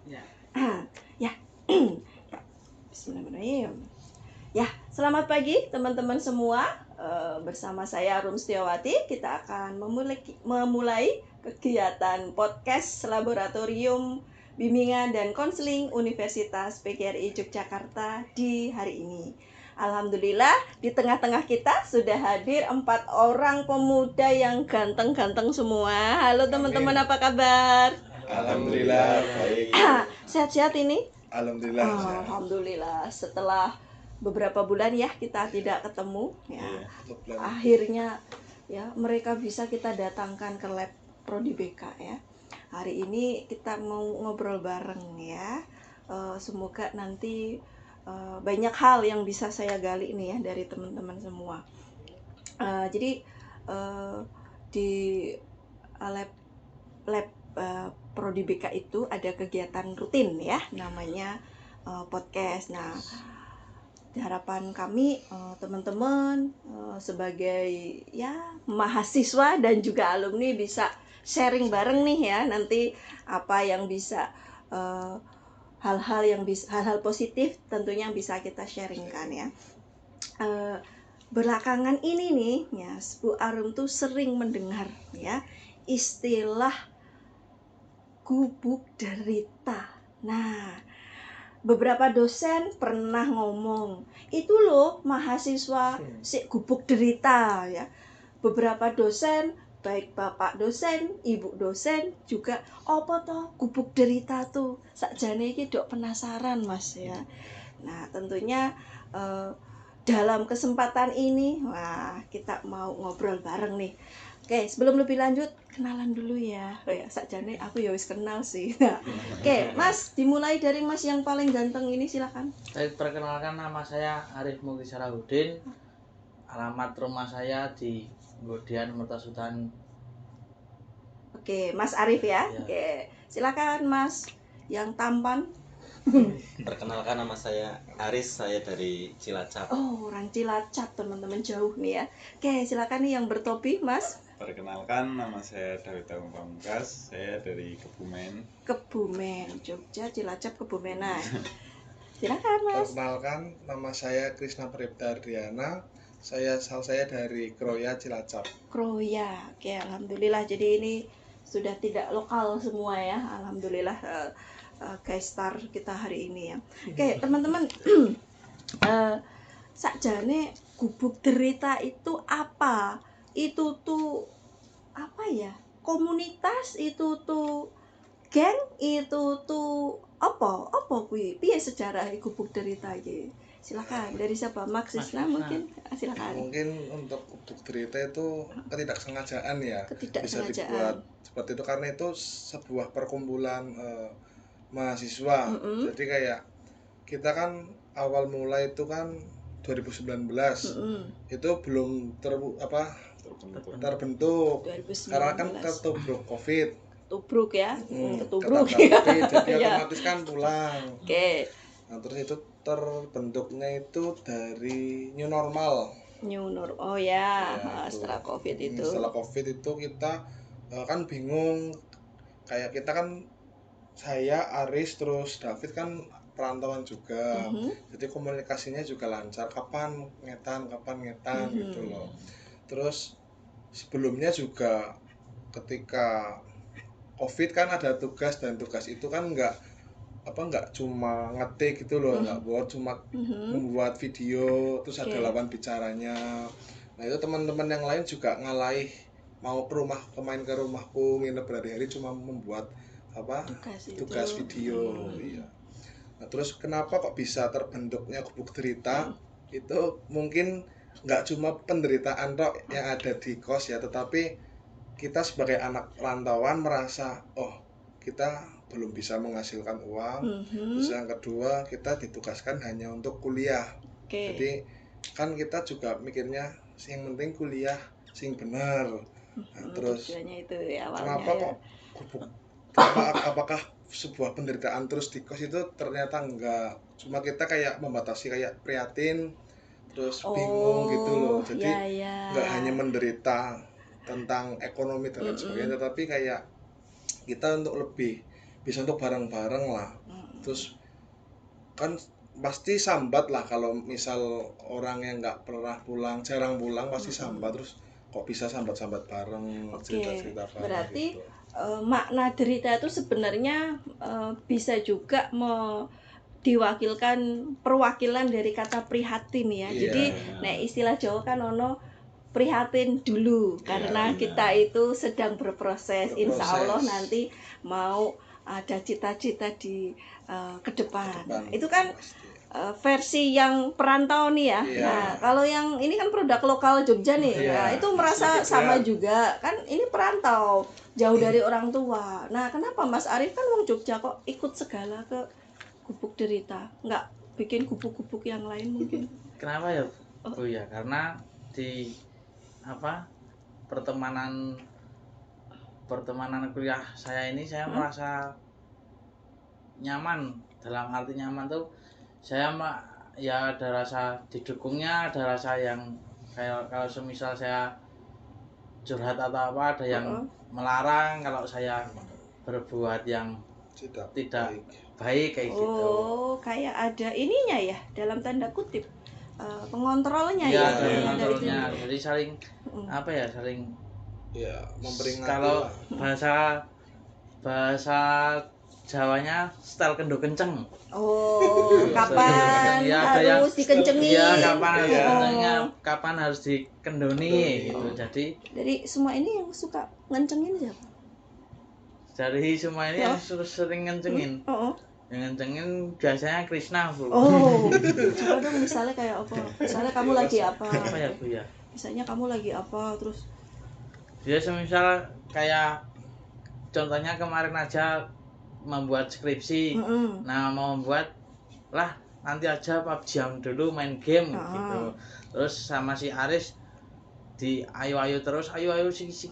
Ya. Ya. Bismillahirrahmanirrahim. Ya, selamat pagi teman-teman semua. Bersama saya Arum Setiawati, kita akan memulai kegiatan podcast Laboratorium Bimbingan dan Konseling Universitas PGRI Yogyakarta di hari ini. Alhamdulillah, di tengah-tengah kita sudah hadir 4 orang pemuda yang ganteng-ganteng semua. Halo teman-teman, apa kabar? Alhamdulillah baik. Sehat-sehat ini? Alhamdulillah. Alhamdulillah, setelah beberapa bulan ya kita tidak ketemu ya. Iya. Akhirnya ya mereka bisa kita datangkan ke lab Prodi BK ya. Hari ini kita mau ngobrol bareng ya. Semoga nanti banyak hal yang bisa saya gali nih ya dari teman-teman semua. Jadi di lab Prodi BK itu ada kegiatan rutin ya, namanya podcast. Nah, harapan kami teman-teman sebagai ya mahasiswa dan juga alumni bisa sharing bareng nih ya, nanti apa yang bisa hal-hal positif tentunya yang bisa kita sharingkan ya. Belakangan ini nih ya, Bu Arum tuh sering mendengar ya istilah gubuk derita. Nah, beberapa dosen pernah ngomong, itu loh mahasiswa si gubuk derita ya. Beberapa dosen, baik bapak dosen, ibu dosen juga, apa toh gubuk derita tuh? Sakjane iki dok penasaran Mas ya. Nah, tentunya dalam kesempatan ini, wah kita mau ngobrol bareng nih. Oke, sebelum lebih lanjut, kenalan dulu ya. Oh ya, sakjane aku ya wis kenal sih. Nah, oke, Mas, dimulai dari Mas yang paling ganteng ini, silakan. Saya perkenalkan, nama saya Arif Mugi Sarahudin. Alamat rumah saya di Ngodian Mertasudan. Oke, Mas Arif ya. Ya. Oke, silakan Mas yang tampan. Perkenalkan, nama saya Aris, saya dari Cilacap. Oh, orang Cilacap, teman-teman, jauh nih ya. Oke, silakan nih yang bertopi, Mas. Perkenalkan, nama saya Dawid Agung Pamungkas, saya dari Kebumen. Kebumen, Jogja, Cilacap, Kebumen. Nah, silakan Mas. Perkenalkan, nama saya Krisna Pripta Ardriana. Asal saya dari Kroya, Cilacap. Kroya. Oke, alhamdulillah. Jadi ini sudah tidak lokal semua ya. Alhamdulillah guys star kita hari ini ya. Oke, teman-teman. Sakjane gubuk derita itu apa? Itu tuh apa ya? Komunitas, itu tuh geng, itu tuh apa kuwi? Piye sejarah gubuk derita iki? Silakan, dari siapa? Max Isna mungkin. Silakan. Mungkin untuk gubuk derita itu ketidaksengajaan ya. Bisa Ketidaksengajaan. dibuat seperti itu karena itu sebuah perkumpulan mahasiswa. Jadi kayak kita kan awal mulai itu kan 2019. Itu belum terbentuk 2019. karena kan ketubruk Covid. Tubruk ya. Ketubruk. Jadi otomatis kan pulang. Oke. Nah, terus itu terbentuknya itu dari new normal. Oh ya, setelah Covid itu. Setelah Covid itu kita kan bingung, kayak kita kan, saya, Aris, terus David kan perantauan juga. Jadi komunikasinya juga lancar, kapan ngetan gitu loh. Terus sebelumnya juga ketika Covid kan ada tugas, dan tugas itu kan nggak cuma ngetik gitu loh, nggak buat cuma membuat video terus ada lawan bicaranya. Nah itu teman-teman yang lain juga ngalaih, mau main ke rumahku, nginep berhari-hari cuma membuat tugas video. Iya. Nah terus kenapa kok bisa terbentuknya gubuk derita? Itu mungkin nggak cuma penderitaan tok yang ada di kos ya, tetapi kita sebagai anak rantauan merasa, oh kita belum bisa menghasilkan uang. Terus yang kedua, kita ditugaskan hanya untuk kuliah. Jadi kan kita juga mikirnya yang penting kuliah sing bener. Nah, terus itu ya, kenapa ya. Apakah sebuah penderitaan terus di kos? Itu ternyata enggak, cuma kita kayak membatasi, kayak prihatin, terus bingung gitu loh. Jadi enggak hanya menderita tentang ekonomi dan lain sebagainya, tetapi kayak kita untuk lebih bisa untuk bareng-bareng lah. Mm. Terus kan pasti sambat lah kalau misal orang yang nggak pernah pulang, jarang pulang pasti sambat, terus kok bisa sambat-sambat bareng, Oke, cerita-cerita bareng berarti gitu. makna derita itu sebenarnya bisa juga diwakilkan perwakilan dari kata prihatin ya. Iya. Jadi nek istilah Jawa kan ono prihatin dulu karena benar. kita itu sedang berproses. Insya Allah Berproses. nanti mau ada cita-cita di ke depan. Depan, Itu kan pasti. versi yang perantau nih ya. Iya. Nah, kalau yang ini kan produk lokal Jogja nih. Iya. Nah, itu merasa Sedikit sama berat. juga. Kan ini perantau, jauh dari orang tua. Nah, kenapa Mas Arif kan wong Jogja kok ikut segala ke Gubuk Derita? Nggak bikin gubuk-gubuk yang lain mungkin? Kenapa ya Bu ya? Karena di pertemanan kuliah saya ini saya merasa nyaman. Dalam arti nyaman tuh saya ya ada rasa didukungnya, ada rasa yang kayak kalau semisal saya curhat atau apa ada yang melarang kalau saya berbuat yang Tidak tidak baik. baik kayak gitu. Oh, kayak ada ininya ya, dalam tanda kutip pengontrolnya Iya, ya. ada Dari kontrolnya. itu. Jadi saling Mm. saling Ya, memperingati kalau lah. bahasa Jawanya style kendo kenceng. Oh, kapan Iya, ada yang- harus dikencengin? Iya, kapan harus Iya. kencengnya, kapan harus dikendoni gitu. Jadi Dari semua ini yang suka ngencengin siapa? dari semua ini yang sering ngencengin. Oh, Yang ngencengin biasanya Krishna, Bu. oh. Coba dong misalnya kayak apa? Misalnya kamu lagi apa? Apa ya, Bu ya? Misalnya kamu lagi apa? Terus Dia semisal kayak contohnya kemarin aja membuat skripsi. mm-mm. Nah, mau membuat lah nanti aja PUBG dulu main game gitu. Terus sama si Aris di ayo terus ayo siki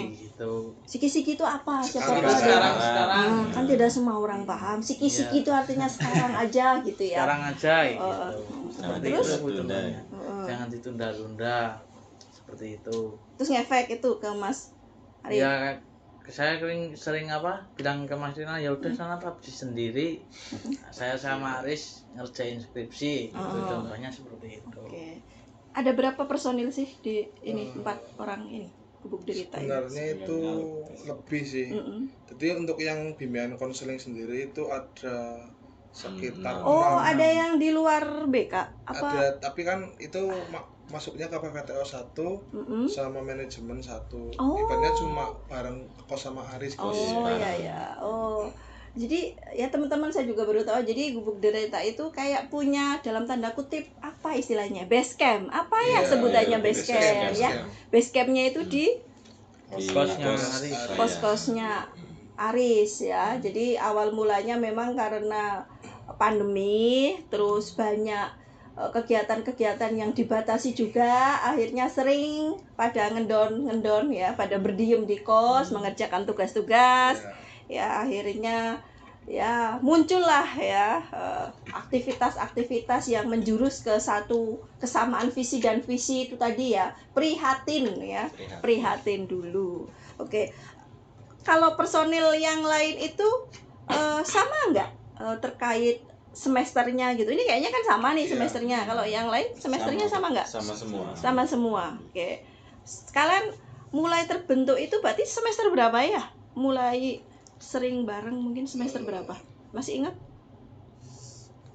gitu. Siki-siki itu apa? Siapa Sekarang, tahu ada sekarang. Ah, kan tidak semua orang paham. Siki-siki Iya. itu artinya sekarang aja gitu ya. Sekarang aja gitu. Jangan Seperti terus? itu, Bu, ditunda. contohnya. Heeh. Jangan ditunda-tunda. Seperti itu. Terus ngefek itu ke Mas Arif. Ya saya sering bilang ke Mas Rina ya udah sana PUBG sendiri. Saya sama Aris ngerjain skripsi gitu. Contohnya seperti itu. Oke. Ada berapa personil sih di ini 4 orang ini Gubuk Derita ini? Sebenarnya itu lebih sih. Mm-mm. Jadi untuk yang bimbingan konseling sendiri itu ada sekitar Oh, 6. ada yang di luar BK apa? Ada, tapi kan itu masuknya ke PPTO 1 Mm-mm. sama manajemen 1. Oh. Ibaratnya cuma bareng kos sama Aris kos. Oh ya. Oh. Jadi ya teman-teman saya juga baru tahu. Jadi Gubuk Derita itu kayak punya dalam tanda kutip apa istilahnya? Base camp. Apa ya Iya, sebutannya iya, base base camp camp, ya? base camp. Base campnya itu di Kos-kosnya Aris. kos-kosnya Aris ya. Jadi awal mulanya memang karena pandemi, terus banyak kegiatan-kegiatan yang dibatasi juga, akhirnya sering pada ngendon ya, pada berdiem di kos, mengerjakan tugas-tugas. Ya akhirnya ya muncullah ya aktivitas-aktivitas yang menjurus ke satu kesamaan visi dan visi itu tadi ya, prihatin ya, prihatin dulu. Oke, kalau personil yang lain itu sama nggak terkait semesternya gitu? Ini kayaknya kan sama nih semesternya. Kalau yang lain semesternya sama nggak? Sama semua. Sama semua. Oke. Kalian mulai terbentuk itu berarti semester berapa ya? Mulai sering bareng mungkin semester berapa? Masih ingat?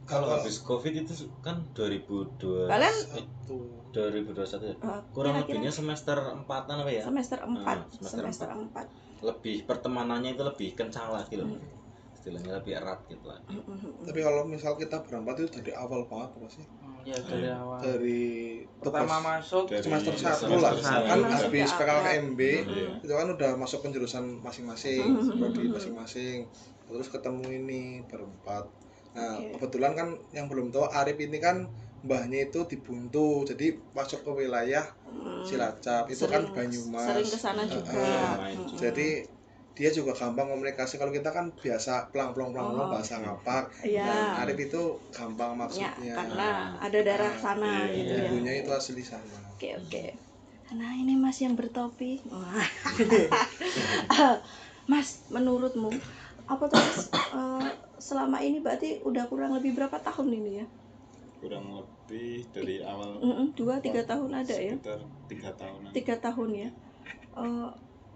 Kalau habis Covid itu kan 2002. Kalian 2021 ya? kira-kira Kurang lebihnya semester 4-an apa ya? semester 4. Semester 4. Lebih pertemanannya itu lebih kencang lagi loh. Istilahnya lebih erat gitu lah. Tapi kalau misal kita berempat itu dari awal banget apa sih? Ya dari awal. Dari Pertama masuk Dari semester 1 semester lah. satu. Kan Masuk habis ke PKKMB Iya. itu kan udah masuk penjurusan masing-masing, prodi masing-masing. Terus ketemu ini berempat. Nah, kebetulan kan yang belum tahu Arif ini kan mbahnya itu di Buntu. Jadi masuk ke wilayah Cilacap. Itu kan Banyumas. Sering kesana juga. Jadi dia juga gampang komunikasi. Kalau kita kan biasa pelang-pelang bahasa ngapak. Iya. Nah, Arif itu gampang Ya, maksudnya. karena ada darah sana gitu ya. Ibunya itu asli sana. Oke. Nah, ini Mas yang bertopi. Wah. Mas, menurutmu Apa terus selama ini berarti udah kurang lebih berapa tahun ini ya? kurang lebih dari awal 2-3 tahun ada ya? sekitar 3 tahunan. 3 tahun ya.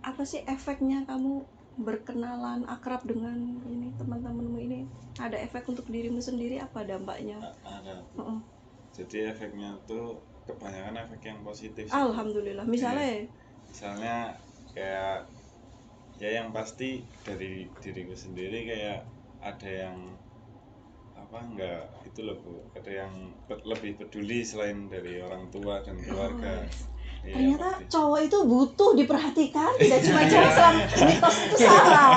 Apa sih efeknya kamu berkenalan akrab dengan ini teman-temanmu ini? Ada efek untuk dirimu sendiri, apa dampaknya? Ada. Heeh. Jadi efeknya tuh kebanyakan efek yang positif sih. Alhamdulillah. Misalnya Misalnya kayak ya yang pasti dari diriku sendiri kayak ada yang apa enggak itu loh Bu, ada yang lebih peduli selain dari orang tua dan keluarga. Iya, ternyata pasti. cowok itu butuh diperhatikan, tidak cuma cewek selama mitos itu salah.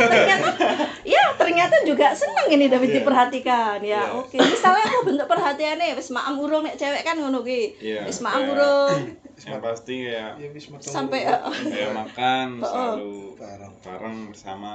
Ternyata juga seneng ini David Iya. diperhatikan ya. Iya. Oke, misalnya apa bentuk perhatiannya? Wis maam urung nek cewek kan ngono ki. Iya, Wis maam kayak- urung Yang pasti kayak Ya wis mateng sampai kayak makan selalu bareng. bareng bersama.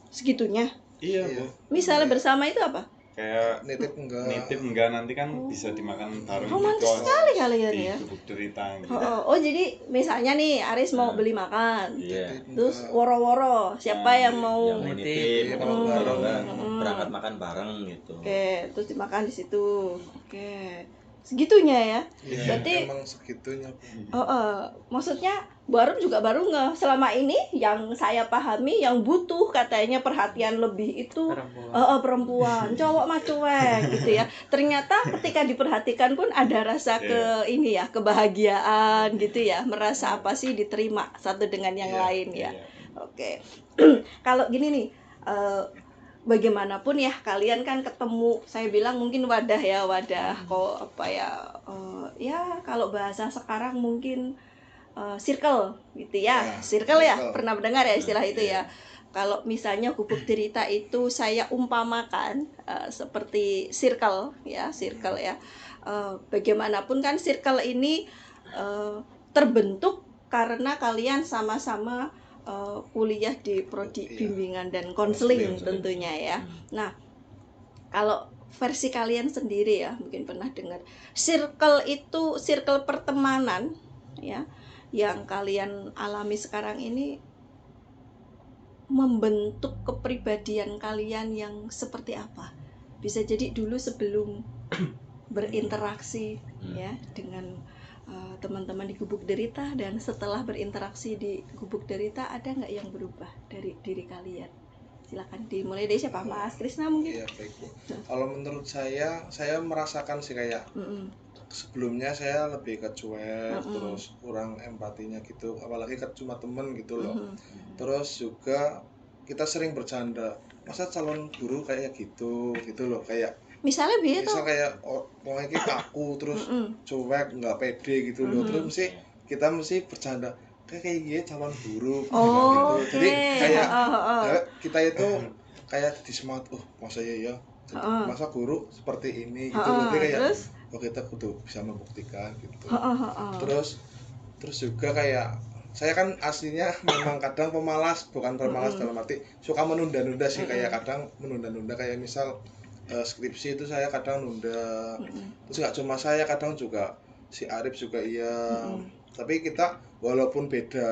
segitunya. Iya, Iya. Bu. Misalnya bersama itu apa? Kayak Nitip enggak. nitip enggak nanti kan bisa dimakan bareng Romantis di kos, sekali kalian di ya. Gubuk Derita gitu. Oh, jadi misalnya nih Aris mau beli makan. Iya. Terus woro-woro siapa yang mau Yang mau Nitip. nitip, Kalau bareng. berangkat makan bareng gitu. Oke, terus dimakan di situ. Oke. Segitunya ya. Iya, Berarti- emang segitunya. Bu. Maksudnya baru nggak selama ini yang saya pahami yang butuh katanya perhatian lebih itu Perempuan. perempuan, cowok mah cuek gitu ya. Ternyata ketika diperhatikan pun ada rasa kebahagiaan gitu ya, merasa apa sih diterima satu dengan yang Iya, lain ya. Iya. Oke. Kalau gini nih, bagaimanapun ya kalian kan ketemu, saya bilang mungkin wadah kok apa ya, ya kalau bahasa sekarang mungkin circle gitu ya, Ya, circle ya, circle. pernah mendengar ya istilah itu Iya. ya. Kalau misalnya Gubuk Derita itu saya umpamakan seperti circle ya, circle ya. Bagaimanapun kan circle ini terbentuk karena kalian sama-sama kuliah di prodi Iya. bimbingan dan konseling Konseling. tentunya ya. Nah, kalau versi kalian sendiri ya, mungkin pernah dengar circle itu, circle pertemanan ya, yang kalian alami sekarang ini membentuk kepribadian kalian yang seperti apa? Bisa jadi dulu sebelum berinteraksi ya dengan teman-teman di Gubuk Derita, dan setelah berinteraksi di Gubuk Derita ada nggak yang berubah dari diri kalian? Silakan dimulai dari siapa? Mas Krisna mungkin. Iya, baik Bu. Kalau menurut saya merasakan sih kayak Mm-mm. sebelumnya saya lebih ke cuek, Mm-mm. terus kurang empatinya gitu, apalagi ke cuma temen gitu loh. Mhm. Terus juga kita sering bercanda, masa calon guru kayak gitu loh, kayak Misalnya biar misal tuh. kayak orang ini aku terus Mm-mm. cuek nggak pede gitu loh, Mhm. terus kita mesti bercanda kayak gini calon guru Oh, gitu. Jadi oke. kayak Oh. ya, kita itu kayak di semangat, masa ya Heeh. masa guru seperti ini gitu, Heeh, berarti kayak terus? kita kudu bisa membuktikan gitu. Heeh. Terus juga kayak saya kan aslinya memang kadang pemalas, bukan pemalas dalam arti suka menunda-nunda sih, kayak kadang menunda-nunda, kayak misal skripsi itu saya kadang nunda. Terus nggak cuma saya, kadang juga si Arif juga iya. Tapi kita walaupun beda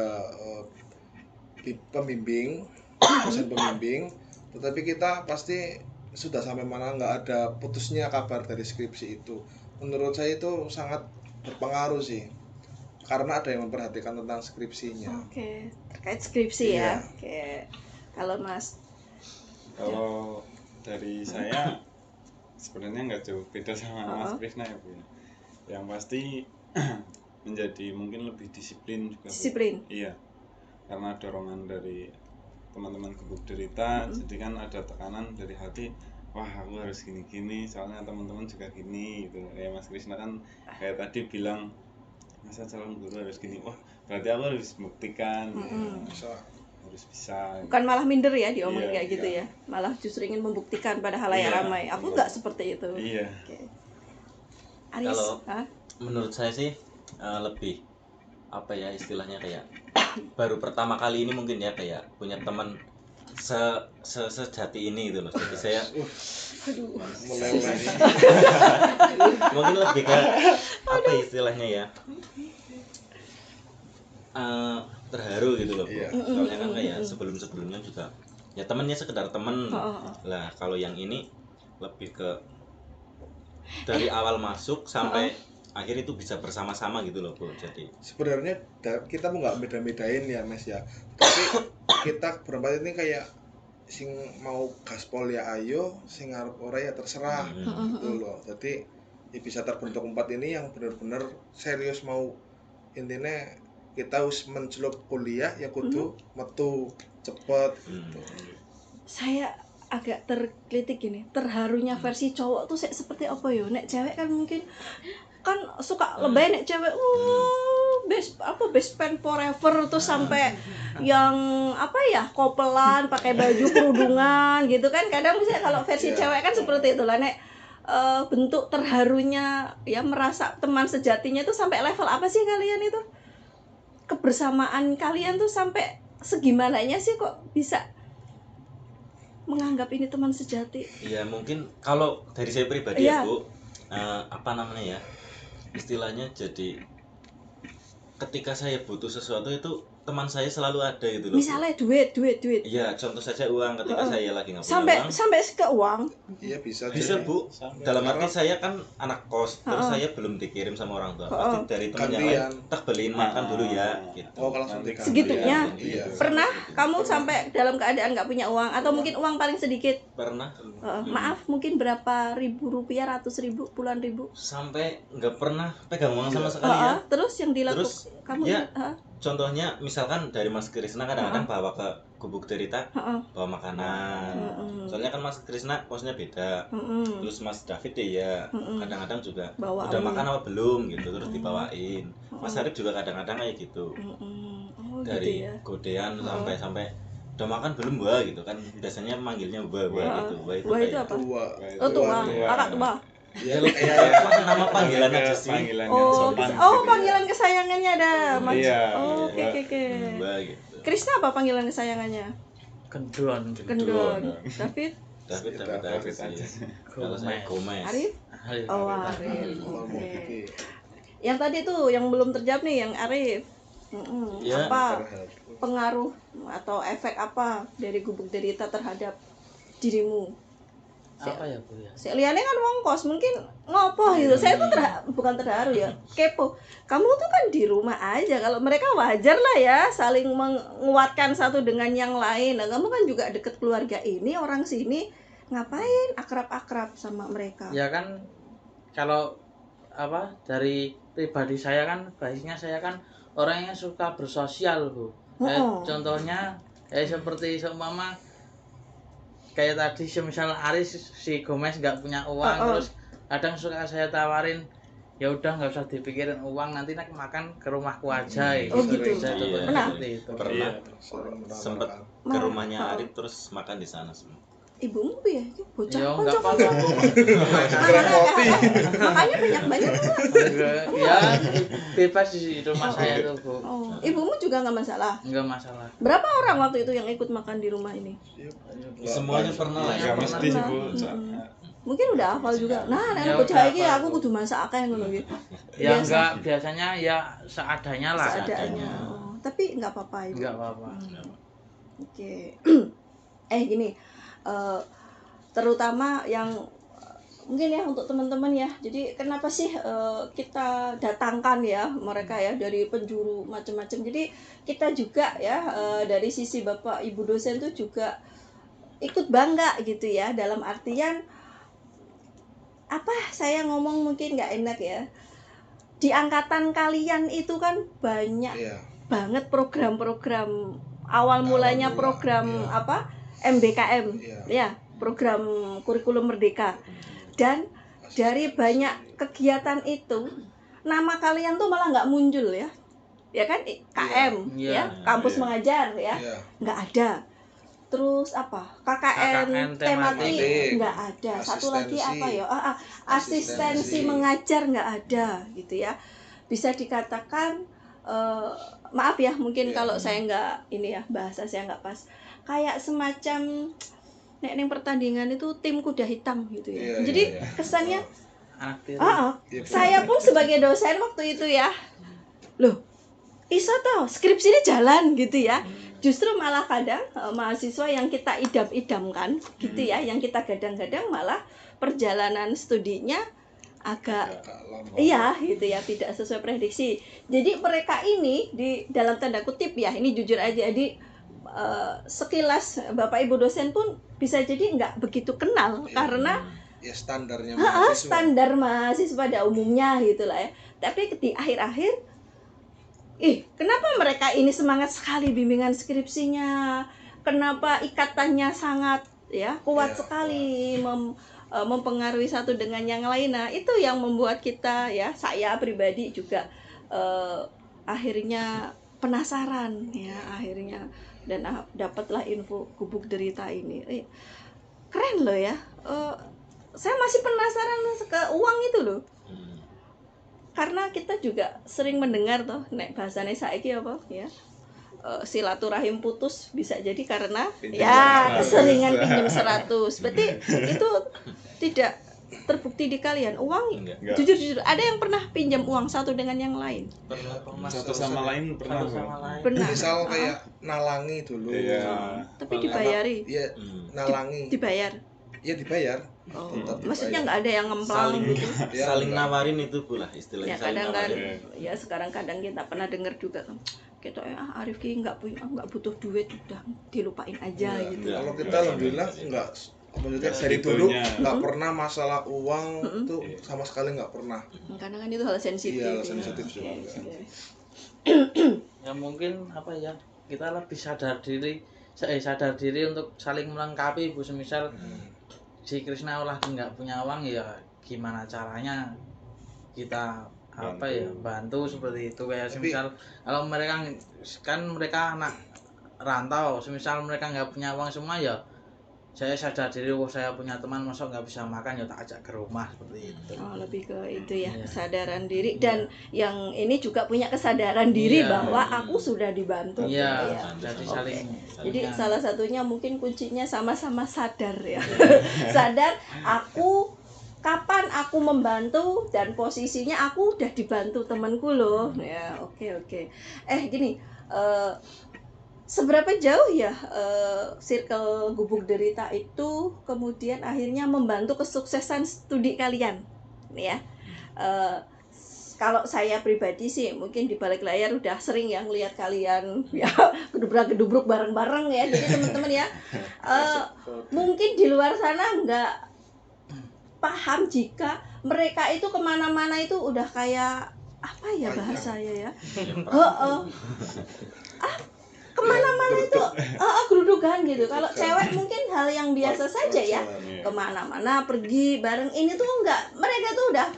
pembimbing, dosen pembimbing, tetapi kita pasti sudah sampai mana nggak ada putusnya kabar dari skripsi itu. Menurut saya itu sangat berpengaruh sih, karena ada yang memperhatikan tentang skripsinya. Oke, terkait skripsi ya. Iya. Oke. Kalau Mas. Kalau dari saya sebenarnya nggak jauh beda sama Mas Krisna ya Bu. Yang pasti menjadi mungkin lebih disiplin juga Bu. Disiplin. Iya, karena dorongan dari teman-teman Gubuk Derita, jadi kan ada tekanan dari hati, wah aku harus gini-gini, soalnya teman-teman juga gini gitu. Kayak Mas Krisna kan kayak tadi bilang, masa calon guru harus gini, wah berarti aku harus buktikan gitu. Harus bisa. Bukan malah minder ya diomongin Iya, kayak gitu iya. ya. Malah justru ingin membuktikan pada halayak Iya, ramai. Aku iya. nggak seperti itu. Iya. Oke. Aris, Kalau- hah? Menurut saya sih lebih apa ya istilahnya, kayak baru pertama kali ini mungkin ya, kayak punya teman sejati ini gitu loh. Jadi saya Mulai mungkin lebih ke apa istilahnya ya, terharu gitu loh Bu. Iya. Soalnya kan kayak sebelumnya juga ya temennya sekedar temen. Oh. Lah kalau yang ini lebih ke dari awal masuk sampai akhir itu bisa bersama-sama gitu loh Bu. Jadi Sebenarnya kita mau nggak beda-bedain ya Mas ya, tapi kita berempat ini kayak sing mau gaspol ya ayo, sing ngarep ora ya terserah gitu loh. Jadi ya bisa terbentuk empat ini yang benar-benar serius mau, intinya kita harus mencelup kuliah ya kudu metu cepet gitu. Saya agak tergelitik gini, terharunya versi cowok tuh seperti apa yo? Nek cewek kan mungkin kan suka lebay, nek cewek best friend forever tuh sampai yang apa ya, kopelan pakai baju kerudungan gitu kan. Kadang misalnya kalau versi cewek kan seperti itu lah. Nek bentuk terharunya ya merasa teman sejatinya itu sampai level apa sih kalian itu? Kebersamaan kalian tuh sampai segimananya sih kok bisa menganggap ini teman sejati? ya mungkin kalau dari saya pribadi ya Bu, apa namanya ya, istilahnya jadi ketika saya butuh sesuatu itu teman saya selalu ada gitu loh. Misalnya duit. Iya, contoh saja uang ketika saya lagi nggak punya uang. Sampai ke uang. Iya bisa Bu. Dalam arti saya kan anak kos, terus saya belum dikirim sama orang tua. Pasti dari teman yang lain, tak beliin makan dulu ya. Gitu. Oh kalau langsung dikasih. Segitunya? Iya. Pernah kamu sampai dalam keadaan nggak punya uang atau mungkin uang paling sedikit? Pernah. Maaf, mungkin berapa ribu rupiah, ratus ribu, puluhan ribu? Sampai nggak pernah pegang uang sama sekali ya. Terus yang dilakukan kamu? Ya, contohnya misalkan dari Mas Krisna kadang-kadang bawa ke Gubuk Derita, bawa makanan. Soalnya kan Mas Krisna posnya beda. Terus Mas David ya kadang-kadang juga Bawain. udah makan apa belum gitu, terus dibawain. Mas Arif juga kadang-kadang kayak gitu. Dari gitu ya. godean sampai udah makan belum Mbak gitu kan, biasanya manggilnya Mbak gitu. Wah itu kayak apa? Tua. Oh tua, kakak tua. Ya, nama panggilan aja sih. Panggilan yang Oh, sopan. panggilan kesayangannya ada. Mas. Iya. Oh, oke. Mbak gitu. Krisna apa panggilan kesayangannya? Gendron. Kendon. David? David sih. Kalau saya Gomez. Arif? Oh, Arif. Mau Oke. Yang tadi tuh yang belum terjawab nih, yang Arif. Ya. Apa pengaruh atau efek apa dari Gubuk Derita terhadap dirimu? Apa ya Bu ya? Liane kan wong kos mungkin ngopo gitu. Saya tuh bukan terharu ya, kepo. Kamu tuh kan di rumah aja. Kalau mereka wajar lah ya, saling menguatkan satu dengan yang lain. Nah, kamu kan juga deket keluarga ini, orang sini, ngapain akrab-akrab sama mereka? Ya kan kalau apa dari pribadi saya kan basisnya saya kan orangnya suka bersosial Bu. Contohnya seperti seumpama kayak tadi semisal Aris si Gomez nggak punya uang terus kadang suka saya tawarin ya udah nggak usah dipikirin uang nanti nak makan ke rumahku aja Oh gitu. Pernah Pernah sempet ke rumahnya Arif terus makan di sana semua. Ibumu ya itu bocah ya kocok. nggak apa-apa Bu. Makanya banyak-banyak. Ya bebas di rumah saya tuh Bu. Oh, ibumu juga nggak masalah. Nggak masalah. Berapa orang waktu itu yang ikut makan di rumah ini? Semuanya pernah lah ya. Nggak mesti sih Bu. Mungkin udah hafal juga. Nah, bocah iki aku kudu masak akeh ngono iki. Ya enggak, biasanya ya seadanya lah. Seadanya. Oh, tapi nggak apa-apa itu. Enggak apa-apa. Oke. Gini. Terutama yang mungkin ya untuk teman-teman ya. Jadi kenapa sih kita datangkan ya mereka ya dari penjuru macam-macam. Jadi kita juga ya dari sisi Bapak Ibu dosen tuh juga ikut bangga gitu ya, dalam artian apa saya ngomong mungkin nggak enak ya. Di angkatan kalian itu kan banyak banget program-program awal mulanya program apa? MBKM ya, program kurikulum merdeka. Dan dari banyak kegiatan itu nama kalian tuh malah nggak muncul ya kan, KM ya, kampus mengajar ya, nggak ada. Terus apa, KKN tematik nggak ada. Satu lagi apa ya, asistensi mengajar nggak ada gitu ya. Bisa dikatakan maaf ya mungkin kalau saya nggak ini ya, bahasa saya nggak pas, kayak semacam nek pertandingan itu tim kuda hitam gitu ya. Jadi kesannya saya pun sebagai dosen waktu itu ya, loh iso toh skripsi ini jalan gitu ya, justru malah kadang mahasiswa yang kita idam-idamkan gitu ya, yang kita gadang-gadang malah perjalanan studinya agak lama. iya gitu ya, tidak sesuai prediksi. Jadi mereka ini di dalam tanda kutip ya, ini jujur aja, di sekilas Bapak Ibu dosen pun bisa jadi nggak begitu kenal karena ya standarnya mahasiswa. standar mahasiswa pada umumnya gitu lah ya. Tapi di akhir-akhir, kenapa mereka ini semangat sekali bimbingan skripsinya? Kenapa ikatannya sangat ya kuat sekali mempengaruhi satu dengan yang lain. Nah, itu yang membuat kita ya, saya pribadi juga akhirnya penasaran ya, akhirnya dan dapatlah info Gubuk Derita ini. Keren loh ya. Saya masih penasaran ke uang itu loh. Karena kita juga sering mendengar tuh nek bahasane saiki apa ya, silaturahim putus bisa jadi karena keseringan pinjam 100. Berarti itu tidak terbukti di kalian. Uang jujur ada yang pernah pinjam uang satu dengan yang lain? Satu sama lain pernah. Misal kayak nalangi dulu. Tapi dibayari. Iya, nalangi. Dibayar. Iya dibayar. Maksudnya nggak ada yang ngemplang gitu. Saling nawarin itu pula istilahnya. Ya kadang kan, ya sekarang kadang kita pernah dengar juga kan, kita Arif ki nggak butuh duit, udah dilupain aja gitu. Kalau kita alhamdulillah nggak, maksudnya dari dulu nggak pernah masalah uang tuh sama sekali nggak pernah. Karena kan itu hal sensitif. Iya, sensitif juga. Ya mungkin apa ya, kita lebih sadar diri untuk saling melengkapi Bu. Semisal si Krisna lagi nggak punya uang, ya gimana caranya kita bantu seperti itu. Kayak semisal kalau mereka anak rantau, semisal mereka nggak punya uang semua, ya saya sadar diri, saya punya teman masa nggak bisa makan, ya tak ajak ke rumah seperti itu. Lebih ke itu ya, kesadaran diri. Dan yang ini juga punya kesadaran diri bahwa aku sudah dibantu. Jadi saling. Jadi salah satunya mungkin kuncinya sama-sama sadar ya. Sadar kapan aku membantu dan posisinya aku udah dibantu temanku loh. Ya, oke. Gini, seberapa jauh ya circle Gubuk Derita itu kemudian akhirnya membantu kesuksesan studi kalian ya? Kalau saya pribadi sih mungkin di balik layar udah sering yang lihat kalian ya gedubrak-gedubruk bareng-bareng ya. Jadi teman-teman ya, mungkin di luar sana nggak paham jika mereka itu kemana-mana itu udah kayak apa ya bahasanya ya, kemana-mana itu gerudukan gitu. Kalau cewek mungkin hal yang biasa saja ya, kemana-mana pergi bareng. Ini tuh enggak, mereka tuh udah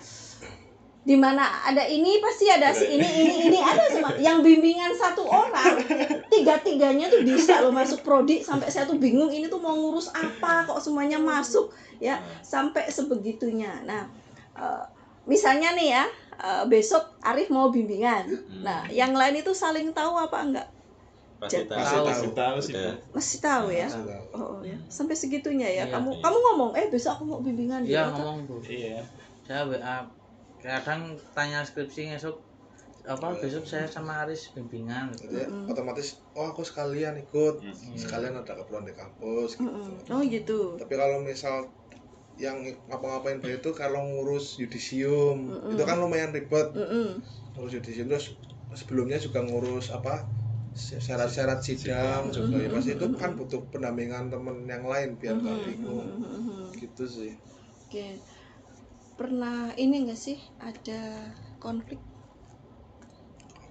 di mana ada ini pasti ada si ini ada semua. Yang bimbingan satu orang, tiga-tiganya tuh bisa loh masuk prodi, sampai saya tuh bingung ini tuh mau ngurus apa kok semuanya masuk ya, sampai sebegitunya. Nah, misalnya nih ya, besok Arif mau bimbingan. Nah, yang lain itu saling tahu apa enggak? Pasti tahu sih. Masih tahu ya? Ya. Sampai segitunya ya. Kamu ngomong, besok aku mau bimbingan. Iya, ngomong Bu. Iya. Saya WA kadang tanya skripsi besok besok saya sama Aris bimbingan. Jadi otomatis aku sekalian ikut, sekalian ada keperluan di kampus gitu. Gitu. Tapi kalau misal yang ngapa-ngapain itu kalau ngurus yudisium itu kan lumayan ribet. Ngurus yudisium, terus sebelumnya juga ngurus syarat-syarat sidang juga ya, pasti itu kan butuh pendampingan temen yang lain biar nggak bingung gitu sih. Oke. Pernah ini nggak sih ada konflik?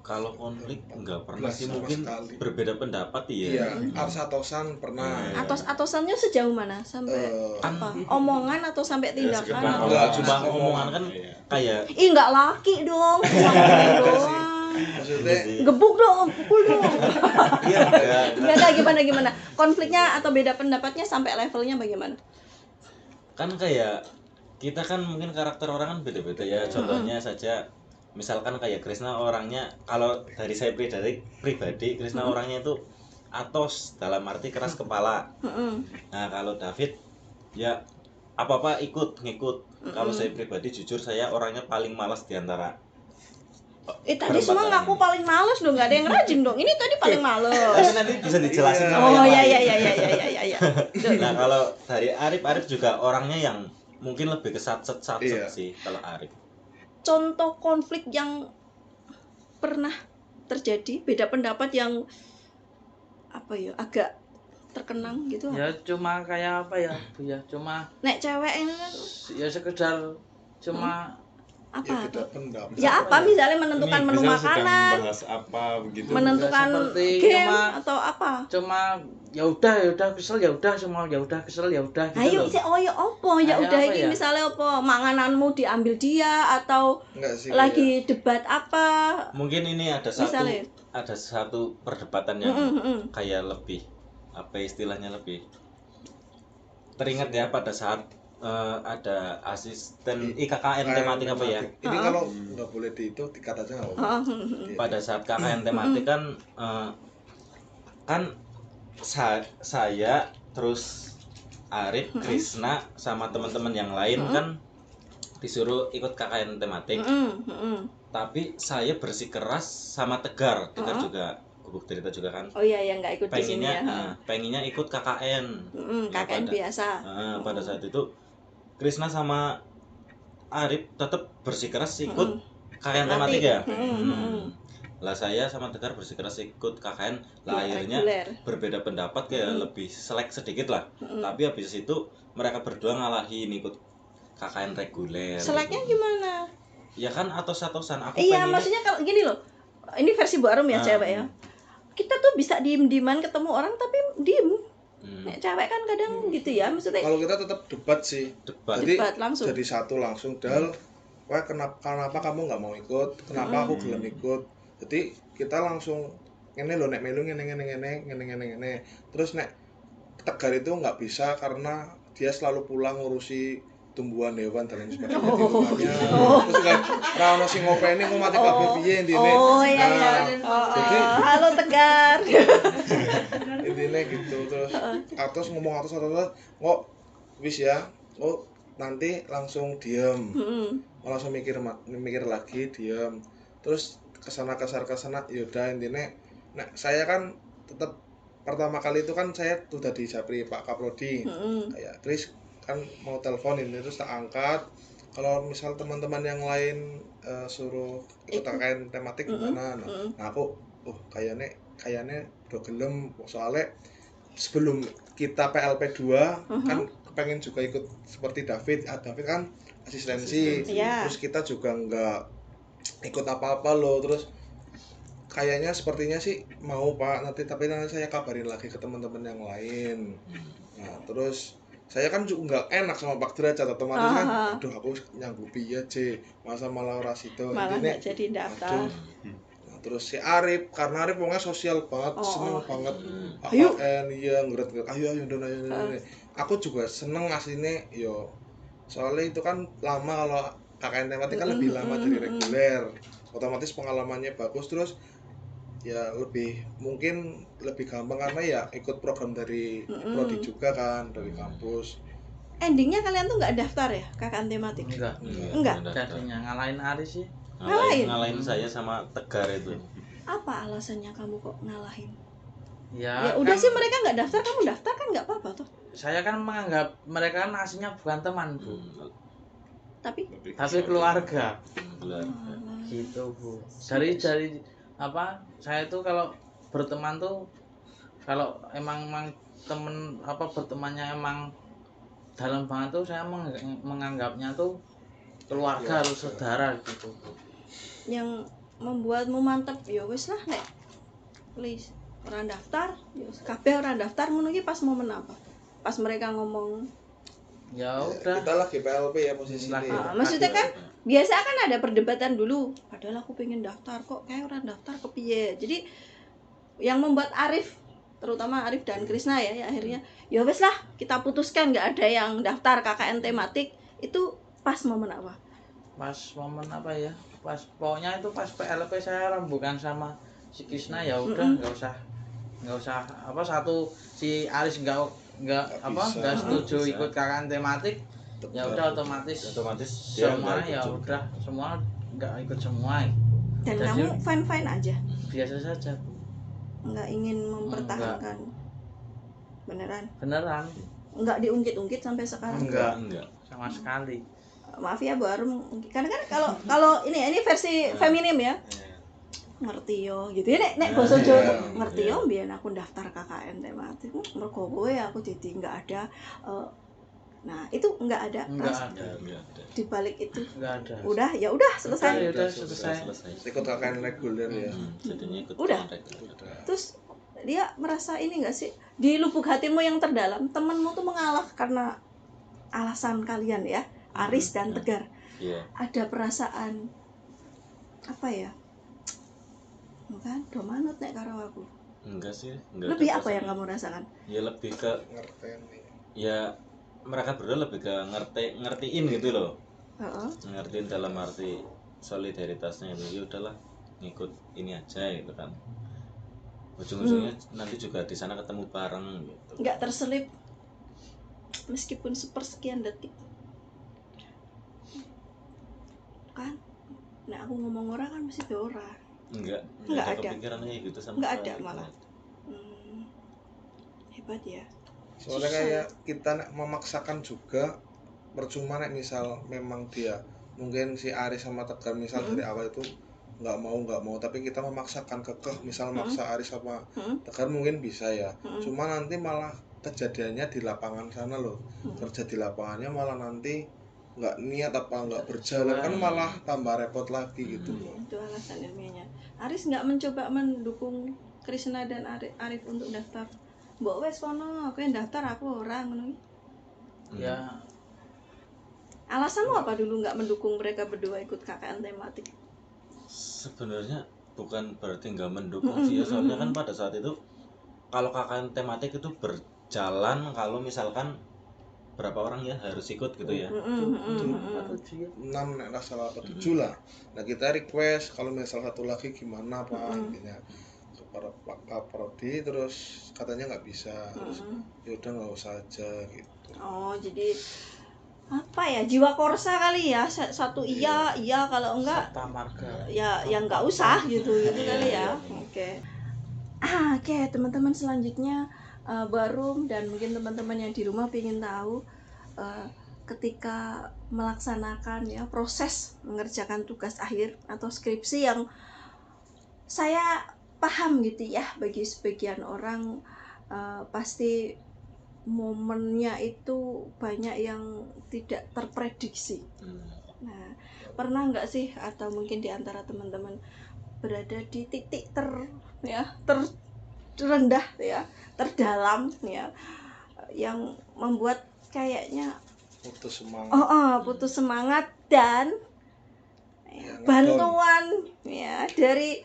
Kalau konflik nggak pernah sih, mungkin berbeda pendapat ya. Iya, atosan pernah. Atosannya sejauh mana? Sampai apa? Omongan atau sampai tindakan? Enggak, cuma omongan kan kayak nggak laki dong, doang. Maksudnya gebuk dong, pukul dong. Iya, enggak gimana? Konfliknya atau beda pendapatnya sampai levelnya bagaimana? Kan kayak kita kan mungkin karakter orang kan beda-beda ya. Contohnya saja misalkan kayak Krisna orangnya, kalau dari saya pribadi Krisna orangnya itu atos, dalam arti keras kepala. Nah, kalau David ya apa-apa ngikut. Kalau saya pribadi jujur saya orangnya paling malas diantara Tadi semua ngaku paling males dong, nggak ada yang rajin dong. Ini tadi paling Tapi males. nanti bisa dijelasin sama Oh yang ya lain. ya. Nah kalau dari Arif juga orangnya yang mungkin lebih ke satset Iya. sih kalau Arif. Contoh konflik yang pernah terjadi, beda pendapat yang apa ya, agak terkenang gitu. Ya cuma kayak apa ya Bu ya, cuma Nek cewek ini kan ya sekedar cuma Ya apa? beda pendapat. Ya apa misalnya menentukan Ini menu bisa sedang makanan, membahas apa begitu. menentukan seperti game cuma- atau apa? cuma ya udah kesel ya udah semua ya udah kesel ya udah gitu Ayo loh. sih, oh ya opo, ya Ayo udah apa ini ya? misalnya opo, mangananmu diambil dia atau Enggak sih. lagi debat apa? Mungkin ini Misalnya. ada satu perdebatan yang kayak lebih apa istilahnya lebih teringat ya pada saat ada asisten IKKN tematik apa ya. Ini kalau nggak boleh itu dikat aja nggak apa-apa. Iya. Pada saat KKN tematik kan saya terus Arif, Krisna sama teman-teman yang lain kan disuruh ikut KKN tematik. Tapi saya bersikeras sama Tegar juga Gubuk Derita juga kan. Oh iya, yang nggak ikut di sini ya. Pengennya ikut KKN. KKN biasa. Pada saat itu Krisna sama Arif tetap bersikeras ikut KKN tematik ya. Lah saya sama Tegar bersikeras ikut KKN. Lah akhirnya Reguler. berbeda pendapat kayak lebih selek sedikit lah. Tapi habis itu mereka berdua ngalahin ikut KKN reguler. Seleknya gimana? Ya kan atos-atosan aku Iya, pengennya- maksudnya kalau gini loh. Ini versi Bu Arum ya, cewek ya. Kita tuh bisa diem-dieman ketemu orang tapi diem. Nek cewek kan kadang gitu ya, maksudnya Kalau kita tetap debat sih. debat. Jadi debat langsung. jadi satu langsung dal. Wah kenapa kamu nggak mau ikut? Kenapa aku gelem ikut? Jadi kita langsung ngene loh nek melu ngene. Terus nek Tegar itu nggak bisa karena dia selalu pulang ngurusi tumbuhan hewan dan lain sebagainya di rumahnya. Terus kan ra ono sing ngopeni kok mati kabeh piye intine. Oh iya iya. Jadi Halo Tegar. intine gitu terus atus ngomong atus kok wis ya. Oh nanti langsung diem. Langsung mikir lagi diem. Terus kesana yaudah intinya nah saya kan tetap pertama kali itu kan saya sudah di Japri Pak Kaprodi kayak Kris kan mau telepon ini terus tak angkat kalau misal teman-teman yang lain suruh ikut KKN tematik gimana nah aku kayaknya udah gelem soalnya sebelum kita PLP 2 kan pengen juga ikut seperti David kan asistensi. Iya. Terus kita juga nggak ikut apa-apa loh terus kayaknya sepertinya sih mau Pak nanti tapi nanti saya kabarin lagi ke teman-teman yang lain. Nah terus saya kan juga nggak enak sama Pak Derajat otomatis kan aduh aku nyanggupi ya C masa malah ora sido Malah intinya nggak jadi daftar. nah, terus si Arif karena Arif pokoknya sosial banget seneng banget Ayo. AKN iya ngeret ayo Don ayo. Aku juga seneng aslinya yo soalnya itu kan lama kalau KKN tematik kan lebih lama dari reguler otomatis pengalamannya bagus terus ya mungkin lebih gampang karena ya ikut program dari prodi juga kan dari kampus. Endingnya kalian tuh nggak daftar ya KKN tematik? Enggak. Jadinya ngalahin Ari sih. Ngalahin saya sama Tegar itu. Apa alasannya kamu kok ngalahin? Ya, Ya udah kan sih mereka nggak daftar, kamu daftar kan nggak apa-apa tuh. saya kan menganggap mereka kan aslinya bukan teman Bu, Tapi tapi keluarga Keluarga. gitu Bu. Dari apa saya tuh kalau berteman tuh kalau emang temen apa bertemannya emang dalam banget tuh saya menganggapnya tuh keluarga atau saudara gitu Bu. yang membuatmu mantep ya wis lah nek please orang daftar ya wis. Kabeh orang daftar ngono iki pas momen apa? Pas mereka ngomong Ya udah. Kita lagi PLP ya posisinya. maksudnya kan biasa kan ada perdebatan dulu. Padahal aku pengen daftar kok kayak orang daftar kepiye. Jadi yang membuat Arif terutama Arif dan Krisna ya akhirnya ya wes lah kita putuskan nggak ada yang daftar KKN tematik itu pas momen apa? Pas momen apa ya? Pas pokoknya itu pas PLP saya rembukan sama si Krisna ya udah nggak usah apa satu si Aris nggak setuju ikut KKN tematik ya udah otomatis dia semua nggak ikut ya juga. udah semua nggak ikut semua Dan Jadi- kamu fine aja, biasa saja Bu. nggak ingin mempertahankan. Beneran, Beneran nggak diungkit-ungkit sampai sekarang. Enggak. sama sekali. Maaf ya Bu Arum, karena kan kalau ini versi feminim ya. Ngerti yo gitu ya nek basa Jawa ngerti yo biyen aku daftar KKN tematik mergo kowe aku jadi nggak ada nah itu nggak ada Enggak pas ada. di balik itu Enggak ada. udah selesai. Udah selesai. ikut KKN reguler ya. Jadinya ikut Udah. Udah. Terus dia merasa ini nggak sih di lubuk hatimu yang terdalam temanmu tuh mengalah karena alasan kalian ya Aris dan Tegar, Iya. ada perasaan apa ya bukan do manut nek karo aku. Enggak sih, enggak. Lebih ada apa yang perasaan. kamu rasakan? Ya lebih ke Ngerteni. ya mereka berdua lebih ke ngertiin gitu loh. Heeh. Ngertiin dalam arti solidaritasnya itu ya udahlah ngikut ini aja gitu kan. Ujung-ujungnya nanti juga di sana ketemu bareng gitu. Nggak terselip meskipun sepersekian detik kan. Nah aku ngomong orang kan mesti ada orang. Enggak Enggak ada ada. kepikiran kayak gitu sama Enggak sekali. ada malah. Hebat ya. Soalnya Susah kayak kita nek memaksakan juga percuma nek misal memang dia mungkin si Aris sama Tegar misal dari awal itu nggak mau tapi kita memaksakan kekeh misal maksa Aris sama Tegar mungkin bisa ya. Cuma nanti malah kejadiannya di lapangan sana loh. Kerja di lapangannya malah nanti nggak niat apa nggak berjalan kan malah tambah repot lagi gitu loh. Itu alasan ilmiahnya. Aris nggak mencoba mendukung Krisna dan Arif untuk daftar. Mbok wes kono, aku yang daftar aku orang ngono. Ya Alasanmu apa dulu nggak mendukung mereka berdua ikut KKN tematik? Sebenarnya bukan berarti nggak mendukung sih ya, soalnya kan pada saat itu kalau KKN tematik itu berjalan kalau misalkan berapa orang ya harus ikut gitu ya. 6 nek nggak salah apa 7 lah. Nah kita request kalau misal satu lagi gimana Pak intinya kepada Pak Kaprodi terus katanya nggak bisa terus ya udah nggak usah aja gitu. Oh jadi apa ya jiwa korsa kali ya satu iya kalau enggak Sabta Marga. ya yang nggak usah gitu kali ya. Oke. Oke teman-teman selanjutnya Barum dan mungkin teman-teman yang di rumah ingin tahu ketika melaksanakan ya proses mengerjakan tugas akhir atau skripsi yang saya paham gitu ya bagi sebagian orang pasti momennya itu banyak yang tidak terprediksi. Nah, pernah nggak sih atau mungkin di antara teman-teman berada di titik terendah ya, terdalam ya, yang membuat kayaknya Putus semangat. putus semangat dan Ya, bantuan ya dari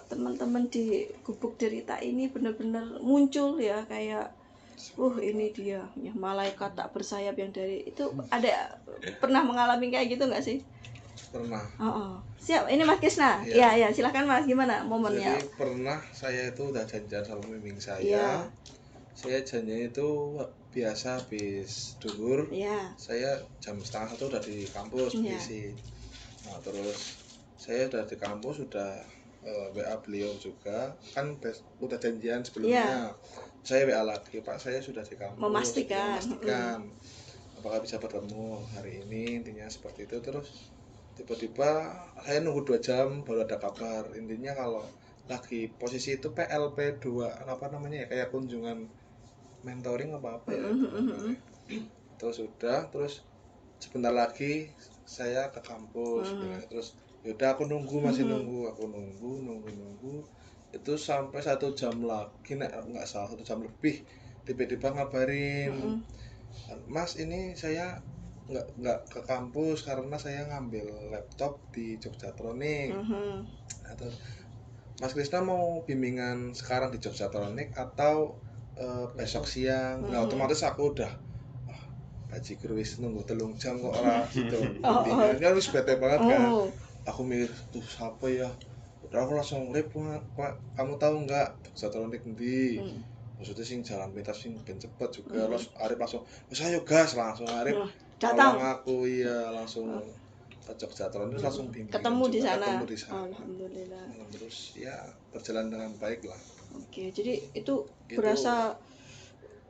teman-teman di Gubuk Derita ini benar-benar muncul ya kayak ini dia ya malaikat tak bersayap yang dari itu ada pernah mengalami kayak gitu nggak sih? Pernah. Siap ini Mas Krisna. Ya silahkan Mas gimana momennya? Jadi pernah saya itu udah janjian sama pembimbing saya. Iya. Saya janjian itu biasa habis duhur. Iya. Saya jam 12:30 udah di kampus ngisi. Nah terus saya udah di kampus udah WA beliau juga kan udah janjian sebelumnya. Saya WA lagi Pak saya sudah di kampus. Memastikan. Apakah bisa bertemu hari ini intinya seperti itu terus tiba-tiba saya nunggu 2 jam baru ada kabar intinya kalau lagi posisi itu PLP 2 apa namanya ya kayak kunjungan mentoring apa ya terus terus sebentar lagi saya ke kampus terus yaudah aku nunggu masih nunggu itu sampai 1 jam lagi nggak salah 1 jam lebih tiba-tiba ngabarin Mas ini saya nggak ke kampus karena saya ngambil laptop di Jogjatronic. Atau Mas Krisna mau bimbingan sekarang di Jogjatronic atau besok siang? Nah otomatis aku udah bajigur wis nunggu 3 jam kok ora gitu. Intinya kan wis bete banget kan. Aku mikir tuh siapa ya? Udah aku langsung Pak, kamu tahu nggak Jogjatronic ndi? Maksudnya sing jalan pintas sing ben cepet juga terus Arif langsung wis ayo gas langsung Arif datang aku langsung ke Jogja terus langsung bimbingan ketemu di juga, sana. ketemu di sana. Alhamdulillah. Terus ya berjalan dengan baik lah. Oke, jadi itu berasa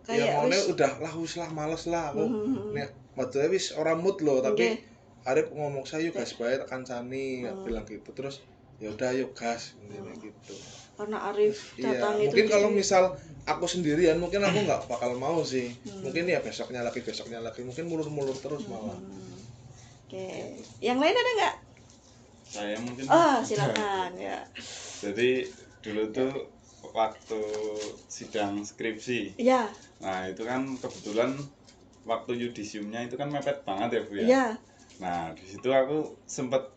ya kayak mau udah lah males lah aku nek padahal wis ora mood loh tapi Arif ngomong saya yuk gas bae tekan Cani bilang gitu terus ya udah yuk gas gitu karena Arif iya datang itu mungkin kalau misal aku sendirian mungkin aku nggak bakal mau sih mungkin ya besoknya lagi mungkin mulur-mulur terus malah. Oke, yang lain ada nggak? Saya mungkin Silakan ya. jadi dulu tuh waktu sidang skripsi. Iya. Nah, itu kan kebetulan waktu yudisiumnya itu kan mepet banget ya, Bu ya. Iya. Nah, di situ aku sempat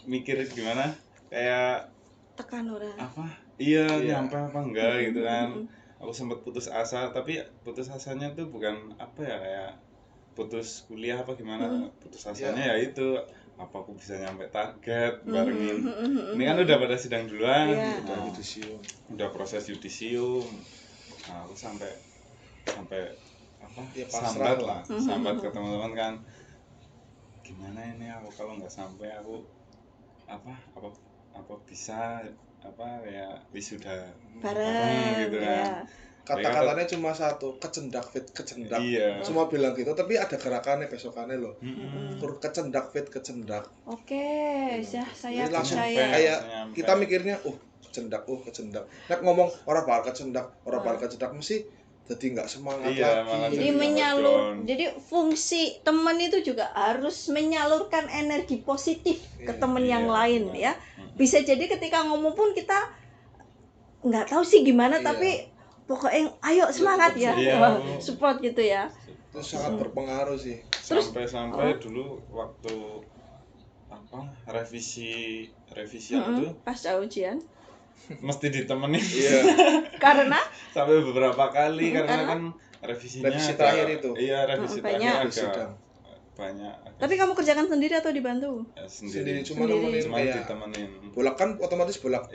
mikir gimana kayak tekan orang. Apa? Iya, nyampe apa enggak gitu kan. Aku sempat putus asa, tapi putus asanya tuh bukan apa ya kayak putus kuliah apa gimana. Putus asanya ya itu apa aku bisa nyampe target barengin ini kan udah pada sidang duluan udah proses yudisium nah aku sampai apa ya, sambat lah sambat ke teman-teman kan gimana ini aku kalau nggak sampai aku apa bisa apa ya wisuda bareng gitu kan ya. Kata-katanya cuma satu, kecendak. Iya. Semua bilang gitu, tapi ada gerakannya besokannya loh. Kecendak. Oke, saya langsung percaya. Kayak kita mikirnya, kecendak. Nek ngomong orang bakal kecendak mesti jadi nggak semangat lagi. Jadi jadi fungsi teman itu juga harus menyalurkan energi positif ke teman yang lain ya. Bisa jadi ketika ngomong pun kita nggak tahu sih gimana tapi pokoknya ayo semangat ya, support gitu ya. Itu sangat berpengaruh sih. Sampai dulu waktu apa revisi itu pasca ujian mesti ditemenin. Karena sampai beberapa kali karena kan revisi terakhir itu. Iya, revisi terakhir agak banyak. Tapi kamu kerjakan sendiri atau dibantu? Sendiri cuma ditemenin. Bolak kan otomatis bolak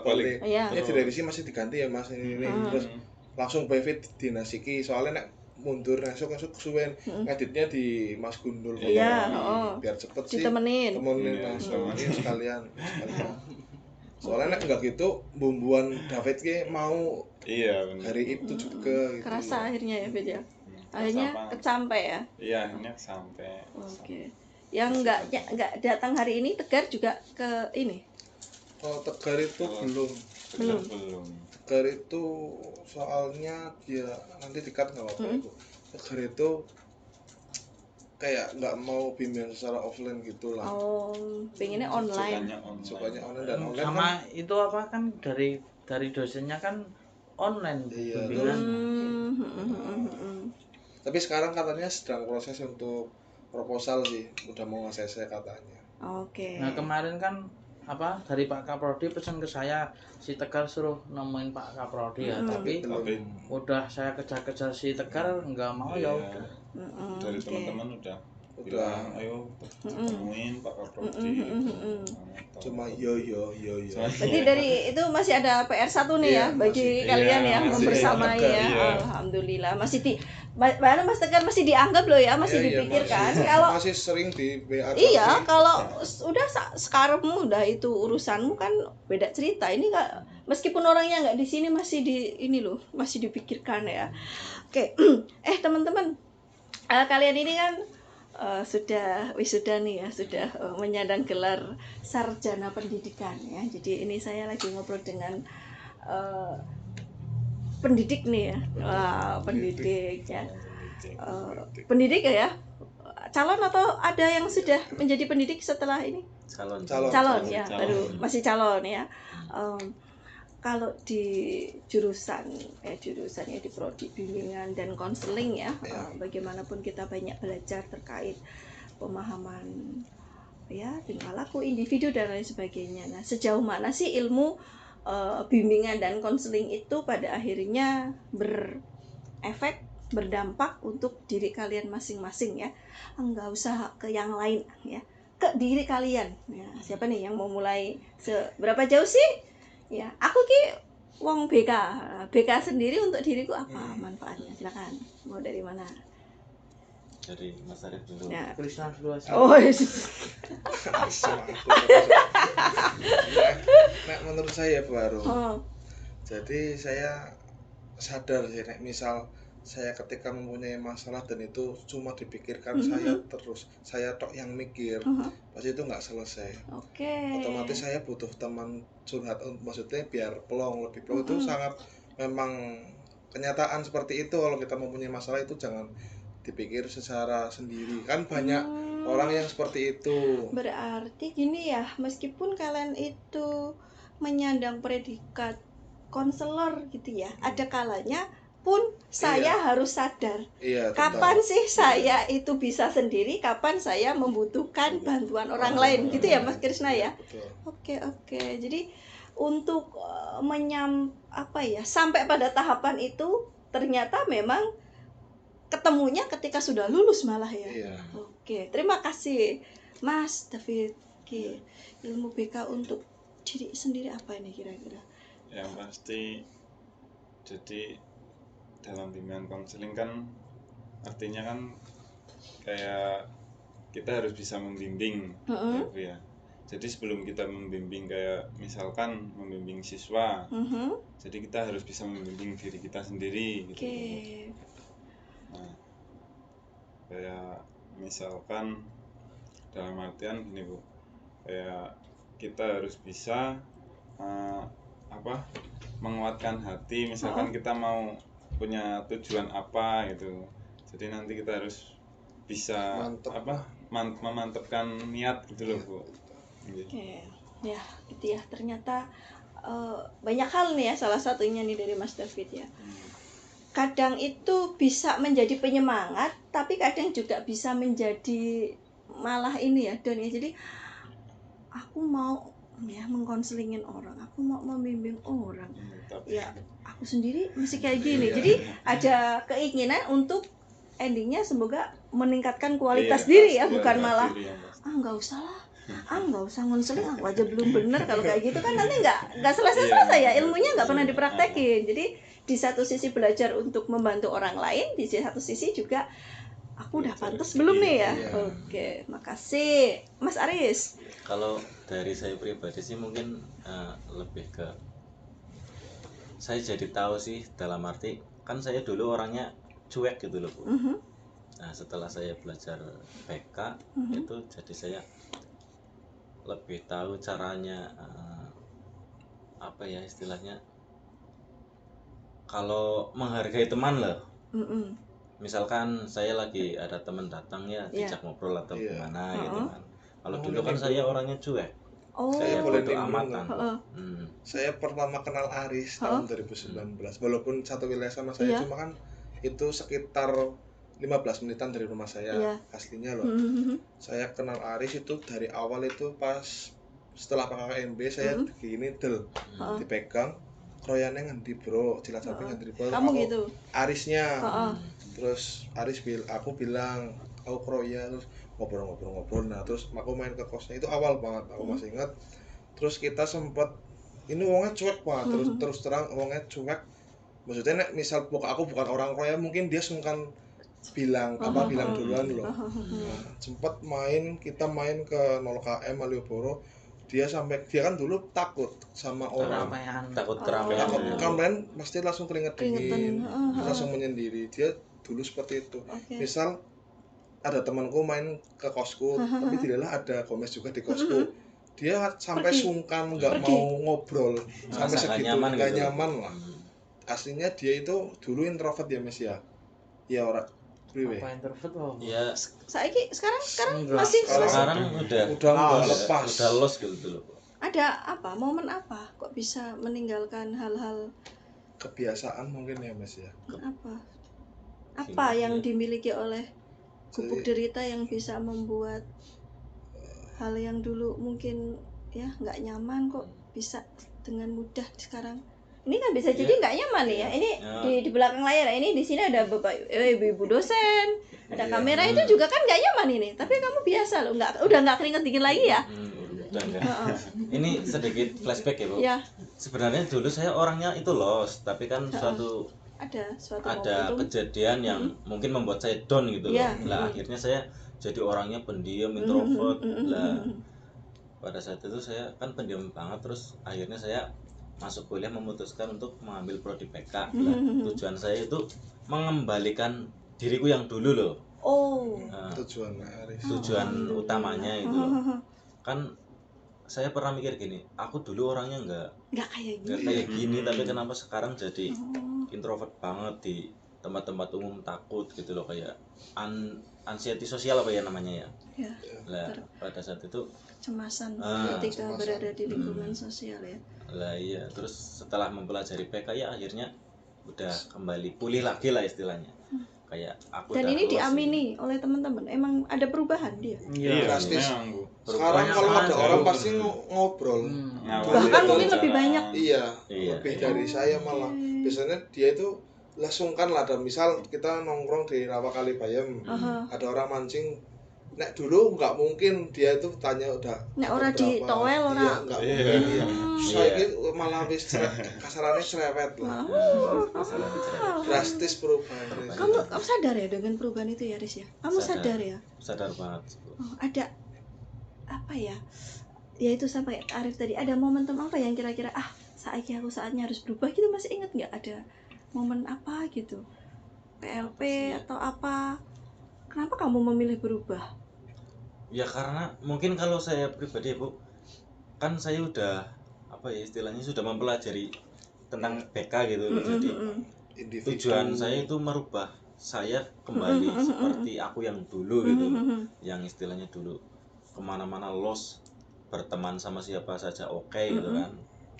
balik. Ini direvisi masih diganti ya Mas ini. Terus langsung benefit dinasiki soalnya nek mundur esok suwen ngeditnya di Mas Gundul biar cepet sih temenin langsung sekalian. Soalnya nek enggak gitu bumbuan David ki mau hari itu juga gitu. Kerasa akhirnya ya Fit ya. Akhirnya kecampe ya. Iya, akhirnya sampai. Oke. Yang enggak datang hari ini Tegar juga ke ini. Oh, Tegar itu belum. Tegar itu soalnya dia nanti dikat enggak apa-apa itu. Tegar itu kayak nggak mau bimbingan secara offline gitu lah. Oh, pengennya online. Sukanya online dan online sama kan, itu apa kan dari dosennya kan online bimbingan. Tapi sekarang katanya sedang proses untuk proposal sih, udah mau nge-CC katanya. Oke. Nah kemarin kan apa dari Pak Kaprodi pesan ke saya si Tegar suruh nemuin Pak Kaprodi ya, tapi udah saya kejar-kejar si Tegar nggak mau ya udah. Dari teman-teman udah bilang ayo temuin Pak Kaprodi. Cuma yo. Berarti dari itu masih ada PR1 nih ya bagi kalian ya membersamai ya. Alhamdulillah masih bahkan Mas Tegar masih dianggap loh ya, masih dipikirkan. Kalau masih sering di WA. Iya, kalau udah sekarangmu udah itu urusanmu kan beda cerita. Ini enggak meskipun orangnya nggak di sini masih di ini loh, masih dipikirkan ya. Oke. Teman-teman, kalian ini kan sudah wisuda nih ya, sudah menyandang gelar sarjana pendidikan ya. Jadi ini saya lagi ngobrol dengan pendidik nih ya. Pendidik ya. Pendidik ya. Calon atau ada yang sudah menjadi pendidik setelah ini? Calon ya, baru masih calon ya. Kalau di jurusannya di prodi bimbingan dan konseling ya, bagaimanapun kita banyak belajar terkait pemahaman ya tingkah laku individu dan lain sebagainya. Nah, sejauh mana sih ilmu bimbingan dan konseling itu pada akhirnya berefek, berdampak untuk diri kalian masing-masing ya. Enggak usah ke yang lain ya, ke diri kalian ya. Siapa nih yang mau mulai? Seberapa jauh sih? Ya, aku ki wong BK sendiri untuk diriku apa manfaatnya? Silakan. Mau dari mana? dari Mas Arif dulu. Ya. Krisna dulu aja. Oh, Sama aku. Nek menurut saya baru. Jadi saya sadar sih nek misal saya ketika mempunyai masalah dan itu cuma dipikirkan saya tok yang mikir, pasti itu nggak selesai. Otomatis saya butuh teman curhat, maksudnya biar lebih plong itu sangat memang kenyataan seperti itu. Kalau kita mempunyai masalah itu jangan dipikir secara sendiri, kan banyak orang yang seperti itu. Berarti gini ya, meskipun kalian itu menyandang predikat konselor gitu ya, ada kalanya pun saya harus sadar kapan sih saya itu bisa sendiri, kapan saya membutuhkan bantuan orang lain gitu ya Mas Krisna ya. Oke. Jadi untuk sampai pada tahapan itu ternyata memang ketemunya ketika sudah lulus malah ya. Oke, terima kasih Mas David. Ilmu BK untuk diri sendiri apa ini kira-kira? Yang pasti, jadi dalam bimbingan konseling kan artinya kan kayak kita harus bisa membimbing ya. Jadi sebelum kita membimbing, kayak misalkan membimbing siswa, jadi kita harus bisa membimbing diri kita sendiri gitu. Nah, kayak misalkan dalam artian gini Bu, kayak kita harus bisa menguatkan hati, misalkan kita mau punya tujuan apa gitu. Jadi nanti kita harus bisa memantapkan niat gitu loh Bu. Oke. Ya, gitu ya. Ternyata banyak hal nih ya, salah satunya nih dari Mas David ya. Kadang itu bisa menjadi penyemangat, tapi kadang juga bisa menjadi malah ini ya, Don ya. Jadi aku mau ya mengkonselingin orang, aku mau membimbing orang. Ya, aku sendiri masih kayak gini. Jadi ada keinginan untuk endingnya semoga meningkatkan kualitas diri ya, bukan malah nggak usah lah, nggak usah ngonseling, aku aja belum bener. Kalau kayak gitu kan nanti nggak selesai ya, ilmunya nggak pernah dipraktekin. Jadi di satu sisi belajar untuk membantu orang lain, di satu sisi juga aku udah pantas belum nih ya. Oke, makasih Mas Aris. Kalau dari saya pribadi sih mungkin lebih ke saya jadi tahu sih, dalam arti kan saya dulu orangnya cuek gitu loh Bu. Nah setelah saya belajar PK itu jadi saya lebih tahu caranya istilahnya kalau menghargai teman loh. Misalkan saya lagi ada teman datang ya, dijak ngobrol atau gimana gitu kan. Kalau dulu kan saya orangnya cuek. Saya bodo amatan. Saya pertama kenal Aris tahun 2019. Walaupun satu wilayah sama saya, cuma kan itu sekitar 15 menitan dari rumah saya aslinya loh. Saya kenal Aris itu dari awal itu pas setelah PKKMB saya begini dipegang. Kroyane ngendi bro, Cilacap ngendi bro. Kamu gitu. Arisnya. Terus aku bilang aku kroya, terus ngobrol. Nah, terus aku main ke kosnya itu awal banget, aku masih ingat. Terus kita sempat ini wongnya cuek banget, terus terang wongnya cuek. Maksudnya nek misal aku bukan orang kroya, mungkin dia sungkan bilang duluan loh. Nah, sempat kita main ke 0KM Malioboro. Dia kan dulu takut sama orang, takut keramaian, pasti langsung keringet dingin, langsung menyendiri. Dia dulu seperti itu. Misal ada temanku main ke kosku, tapi tidaklah ada Gomez juga di kosku, dia sampai sungkan nggak mau ngobrol, sampai segitu nggak nyaman lah. Aslinya dia itu dulu introvert ya Mas ya, orang apa introvert loh ya. Sekarang Enggak. masih sekarang udah lepas, udah los gitu loh. Ada momen apa kok bisa meninggalkan hal-hal kebiasaan mungkin ya Mas ya? Apa yang dimiliki oleh gubuk derita yang bisa membuat hal yang dulu mungkin ya nggak nyaman kok bisa dengan mudah sekarang? Ini kan bisa jadi nggak nyaman nih ya. Ini di belakang layar, ini di sini ada bapak ibu dosen, ada kamera, itu juga kan nggak nyaman ini. Tapi kamu biasa loh, udah nggak keringet dingin lagi ya. Ini sedikit flashback ya Bu. Sebenarnya dulu saya orangnya itu los, tapi kan suatu ada suatu ada momentum. kejadian yang mungkin membuat saya down gitu loh. Iya. Lah akhirnya saya jadi orangnya pendiam, introvert. Lah pada saat itu saya kan pendiam banget, terus akhirnya saya masuk kuliah memutuskan untuk mengambil prodi PK. Lah tujuan saya itu mengembalikan diriku yang dulu loh. Oh. Nah, Tujuan Aris. tujuan utamanya itu loh. Kan saya pernah mikir gini, aku dulu orangnya nggak kayak nggak gini. kayak gini, tapi kenapa sekarang jadi Oh. introvert banget, di tempat-tempat umum takut gitu loh, kayak anxiety sosial apa ya namanya ya. Ya, Lah pada saat itu kecemasan Ah, ketika kecemasan. berada di lingkungan sosial ya. lah iya, terus setelah mempelajari PK ya akhirnya udah kembali pulih lagi lah istilahnya. Kayak aku Dan udah ini luas diamini oleh teman-teman. Emang ada perubahan dia. Iya, Drastis. memang Bu. Sekarang kalau ada Banyak orang jauh. pasti ngobrol. Nah, Bahkan itu mungkin lebih cara- banyak. Iya, Iya, lebih iya. dari saya malah. Biasanya dia itu sungkan lah, ada misal kita nongkrong di Rawa Kalibayam, Aha. ada orang mancing. Nek dulu nggak mungkin dia itu tanya udah Nek ora berapa. ditowel, ora. Iya, nggak Iya. mungkin ya. Saya Iya. malah wis kasarannya cerewet lah. Masalah bicara. Drastis perubahannya. Kamu sadar ya dengan perubahan itu ya, Riz ya? Kamu sadar ya? Sadar banget. Oh, ada apa ya? Ya itu sampai Arif tadi, ada momentum apa yang kira-kira saatnya harus berubah gitu, masih ingat nggak ada momen apa gitu? PLP atau apa? Kenapa kamu memilih berubah? Ya karena mungkin kalau saya pribadi Bu, kan saya udah apa ya istilahnya, sudah mempelajari tentang PK gitu. Jadi Individu. tujuan saya itu merubah saya kembali seperti aku yang dulu gitu, yang istilahnya dulu kemana-mana los, berteman sama siapa saja oke gitu kan.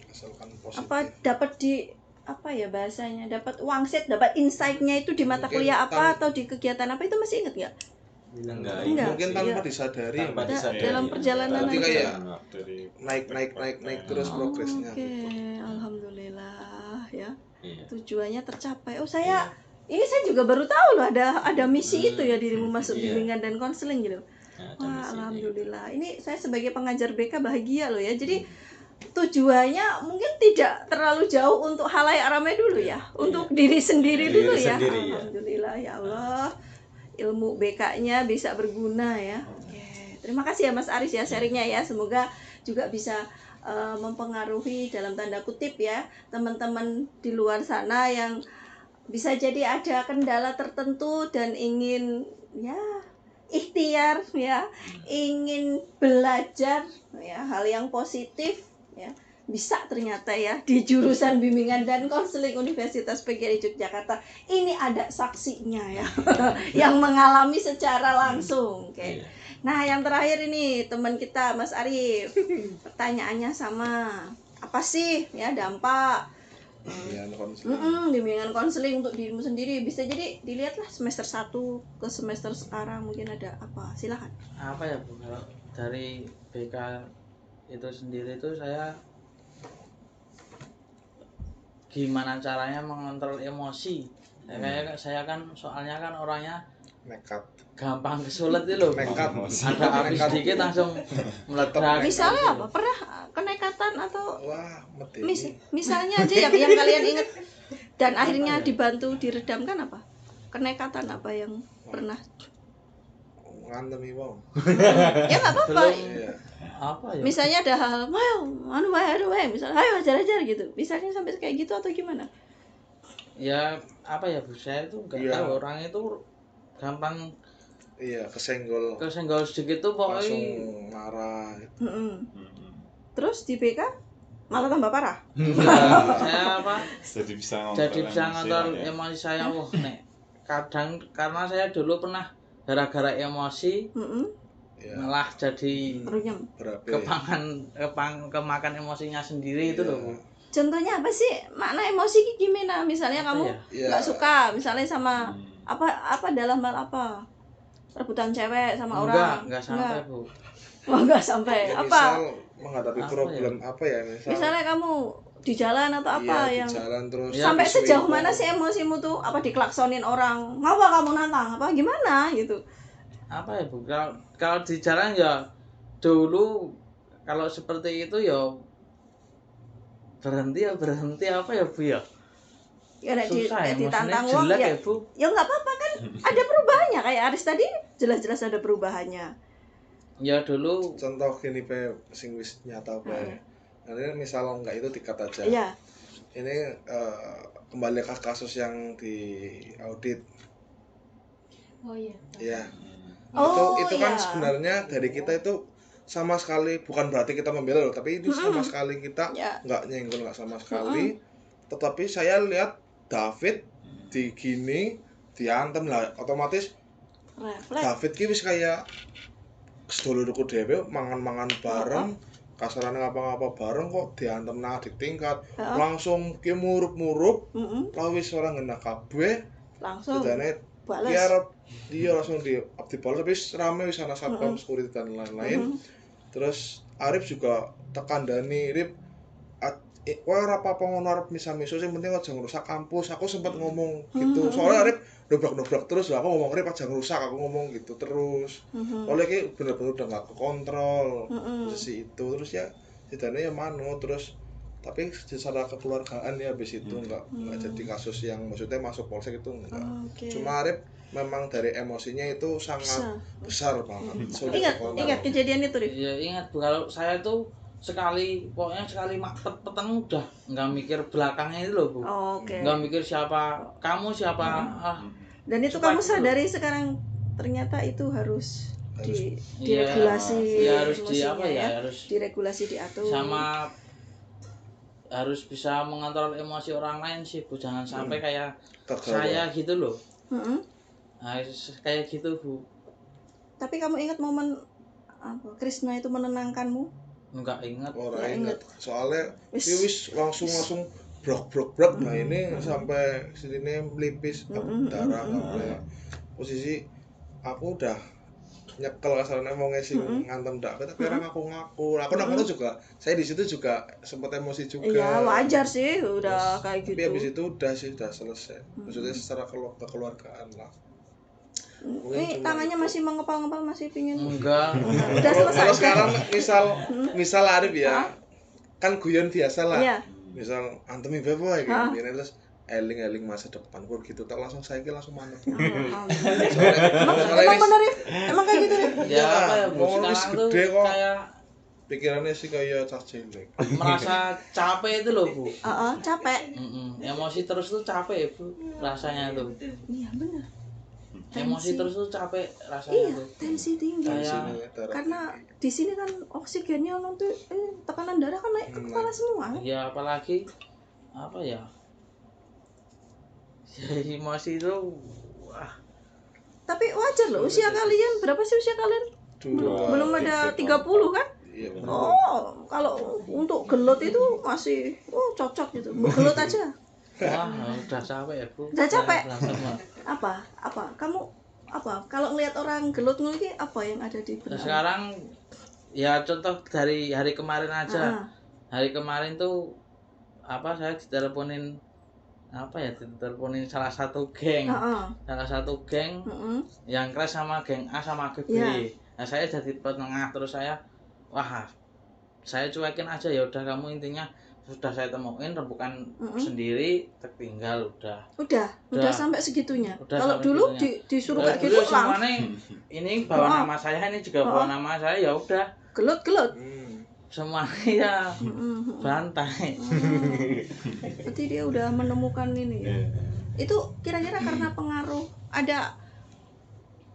Asalkan positif. Apa dapat di apa ya bahasanya, dapat wangsit, dapat insight-nya itu di mata Mungkin kuliah apa kan- atau di kegiatan apa, itu masih ingat nggak? Enggak, Enggak. Mungkin Iya. tanpa disadari. tanpa Mbak. disadari. dalam perjalanan Berarti aja. kayak dari naik terus progresnya. Oke, gitu. alhamdulillah ya. Iya. Tujuannya tercapai. Oh, ini saya juga baru tahu loh ada misi itu ya, dirimu masuk Iya. bimbingan dan konseling gitu. Nah, ada Wah, misinya alhamdulillah. Ini saya sebagai pengajar BK bahagia loh ya. Jadi tujuannya mungkin tidak terlalu jauh untuk halayak ramai dulu ya, untuk diri sendiri Diri dulu ya. sendiri, ya. Alhamdulillah ya Allah. Ilmu BK-nya bisa berguna ya. Oke. Terima kasih ya Mas Aris ya sharingnya ya. Semoga juga bisa mempengaruhi dalam tanda kutip ya teman-teman di luar sana yang bisa jadi ada kendala tertentu dan ingin ya ikhtiar ya, ingin belajar ya hal yang positif ya, bisa ternyata ya di jurusan bimbingan dan konseling Universitas PGRI Yogyakarta ini ada saksinya ya yang mengalami secara langsung. Oke. Iya. Nah, yang terakhir ini teman kita Mas Arif, pertanyaannya sama, apa sih ya dampak Bimbingan konseling. bimbingan konseling untuk dirimu sendiri? Bisa jadi dilihatlah semester 1 ke semester sekarang mungkin ada apa, silakan. Apa ya Bu, kalau dari BK itu sendiri itu saya gimana caranya mengontrol emosi. Kayak saya kan soalnya kan orangnya Nekat. gampang kesulit itu loh. Nekat. Ada api Nekat. sedikit langsung meledak. Misalnya apa? Pernah kenekatan atau Wah, medeni. misalnya aja yang kalian ingat dan akhirnya dibantu diredamkan apa? Kenekatan apa yang pernah? Ngantemi wong. Ya nggak apa-apa. Belum Iya. apa ya? Misalnya ada hal, misalnya ayo ajar-ajar gitu. Misalnya sampai kayak gitu atau gimana? Ya apa ya Bu, saya itu nggak Iya. tahu, orang itu gampang Iya, kesenggol. kesenggol sedikit tuh Langsung pokoknya. marah. Terus di BK malah tambah parah. Saya apa? Jadi bisa Jadi bisa ngontrol ya. emosi saya. Wah, nek kadang karena saya dulu pernah gara-gara emosi Ya, malah jadi Runyem. berabe. kemakan emosinya sendiri itu Iya. loh Bu. Contohnya apa sih makna emosi gimana? Misalnya Apa kamu ya? Iya. nggak suka, misalnya sama apa dalam hal apa? Rebutan cewek sama orang? Enggak sampai Bu. Oh, nggak sampai. Ya, Apa? misal menghadapi Apa problem apa ya misal. Misalnya kamu di jalan atau apa Iya, yang di jalan terus. Ya, sampai sejauh diselingkuh. mana sih emosimu tuh? Apa diklaksonin orang? Ngapa kamu nantang? Apa gimana gitu? Apa ya Bu? Kalau di jalan ya dulu kalau seperti itu ya berhenti apa ya Bu ya? Ya nek susah ya, ditantang maksudnya wong jelek ya. ya Bu. Ya nggak apa-apa kan. Ada perubahannya kayak Aris tadi jelas-jelas ada perubahannya. Ya dulu Contoh gini pe sing wis nyata pe. Nanti misal enggak itu dikat aja. Iya. Ini kembali ke kasus yang di audit. Oh iya. Ya. Oh, itu kan iya. sebenarnya dari kita itu sama sekali bukan berarti kita membela loh, tapi itu sama sekali kita Ya. nggak nyenggol, nggak sama sekali. Tetapi saya lihat David di gini diantem lah, otomatis Refleks. David ki wis kayak sedulurku dhewe mangan-mangan bareng, kasarane ngapa-ngapa bareng kok diantem nang adik tingkat. Langsung ki murup-murup, lah wis ora ngena kabeh. Langsung Dadane bales. ki arep dia langsung dibalas, tapi rame wis ana satpam security dan lain-lain. Terus Arif juga tekan Dani, Rip kowe ora apa-apa ngono arep misa-miso sing penting aja ngrusak kampus. Aku sempat ngomong gitu. Soalnya Arif dobrak-dobrak terus lah, aku ngomong Rip aja ngrusak, aku ngomong gitu terus. Oleh ki bener-bener udah gak kekontrol posisi itu. Terus ya sidane ya manut terus, tapi secara kekeluargaan ya habis itu enggak jadi kasus yang maksudnya masuk polsek itu enggak. Cuma Arif memang dari emosinya itu sangat besar banget. Sulit dikontrol. Ingat kejadian itu, Rif? ya ingat Bu, kalau saya tuh pokoknya sekali peteng udah nggak mikir belakangnya itu loh Bu. Oke. Nggak mikir siapa kamu siapa Dan itu supaya kamu gitu sadari sekarang ternyata itu harus Iya, diregulasi ya harus di emosinya apa ya, harus diregulasi, diatur. sama harus bisa mengontrol emosi orang lain sih Bu, jangan sampai kayak saya gitu loh. Nah, kayak gitu Bu. Tapi kamu ingat momen apa Krishna itu menenangkanmu? Enggak ingat. Orang ingat. Soalnya wis langsung brok. Nah ini sampai sini melipis darah sampai posisi aku udah nyekel kasarnya mau ngasih ngantem David, tapi orang aku ngaku juga saya di situ juga sempat emosi juga. Iya wajar sih udah kayak gitu. Tapi habis itu udah selesai. Maksudnya secara kekeluargaan lah. Ini tangannya masih mengepal-ngepal, masih pingin. Enggak. Udah selesai. Kalau sekarang misal Arif ya, kan guyon biasa lah. Iya. Misal antemi bebo kayak gini terus eling masa depan gue gitu, tak langsung saya langsung manut. Emang bener ya? Emang kayak gitu ya? Ya apa ya Bu, ngomong wis sekarang tuh gede kok. kayak Pikirannya sih kayak cah cilik. merasa capek itu loh Bu. Capek. Emosi terus tuh capek Bu rasanya tuh. Iya bener. Emosi terus tuh capek rasanya Iya, tuh. tensi tinggi. Karena di sini kan oksigennya nanti tekanan darah kan naik ke kepala semua. Ya apalagi apa ya? Ya emosi itu wah. Tapi wajar loh, usia kalian berapa sih usia kalian? Belum ada 30 kan? Iya, Oh, kalau untuk gelut itu masih cocok gitu. Gelut aja. Wah, udah capek ya Bu. Udah capek? Apa? Apa? Kamu apa? Kalau ngelihat orang gelut ini apa yang ada di benak? Sekarang ya contoh dari hari kemarin aja. Hari kemarin tuh apa saya diteleponin salah satu geng. Salah satu geng yang keras sama geng A sama geng B. Nah, saya jadi penengah terus saya cuekin aja, ya udah kamu intinya sudah saya temuin rembukan sendiri tertinggal udah sampai segitunya. Udah Kalau sampai dulu segitunya. disuruh Ya, kayak gitu semuanya ini bawa nama saya, ini juga bawa nama saya, ya udah gelut semuanya ya bantai. Berarti dia udah menemukan ini ya. Itu kira-kira karena pengaruh, ada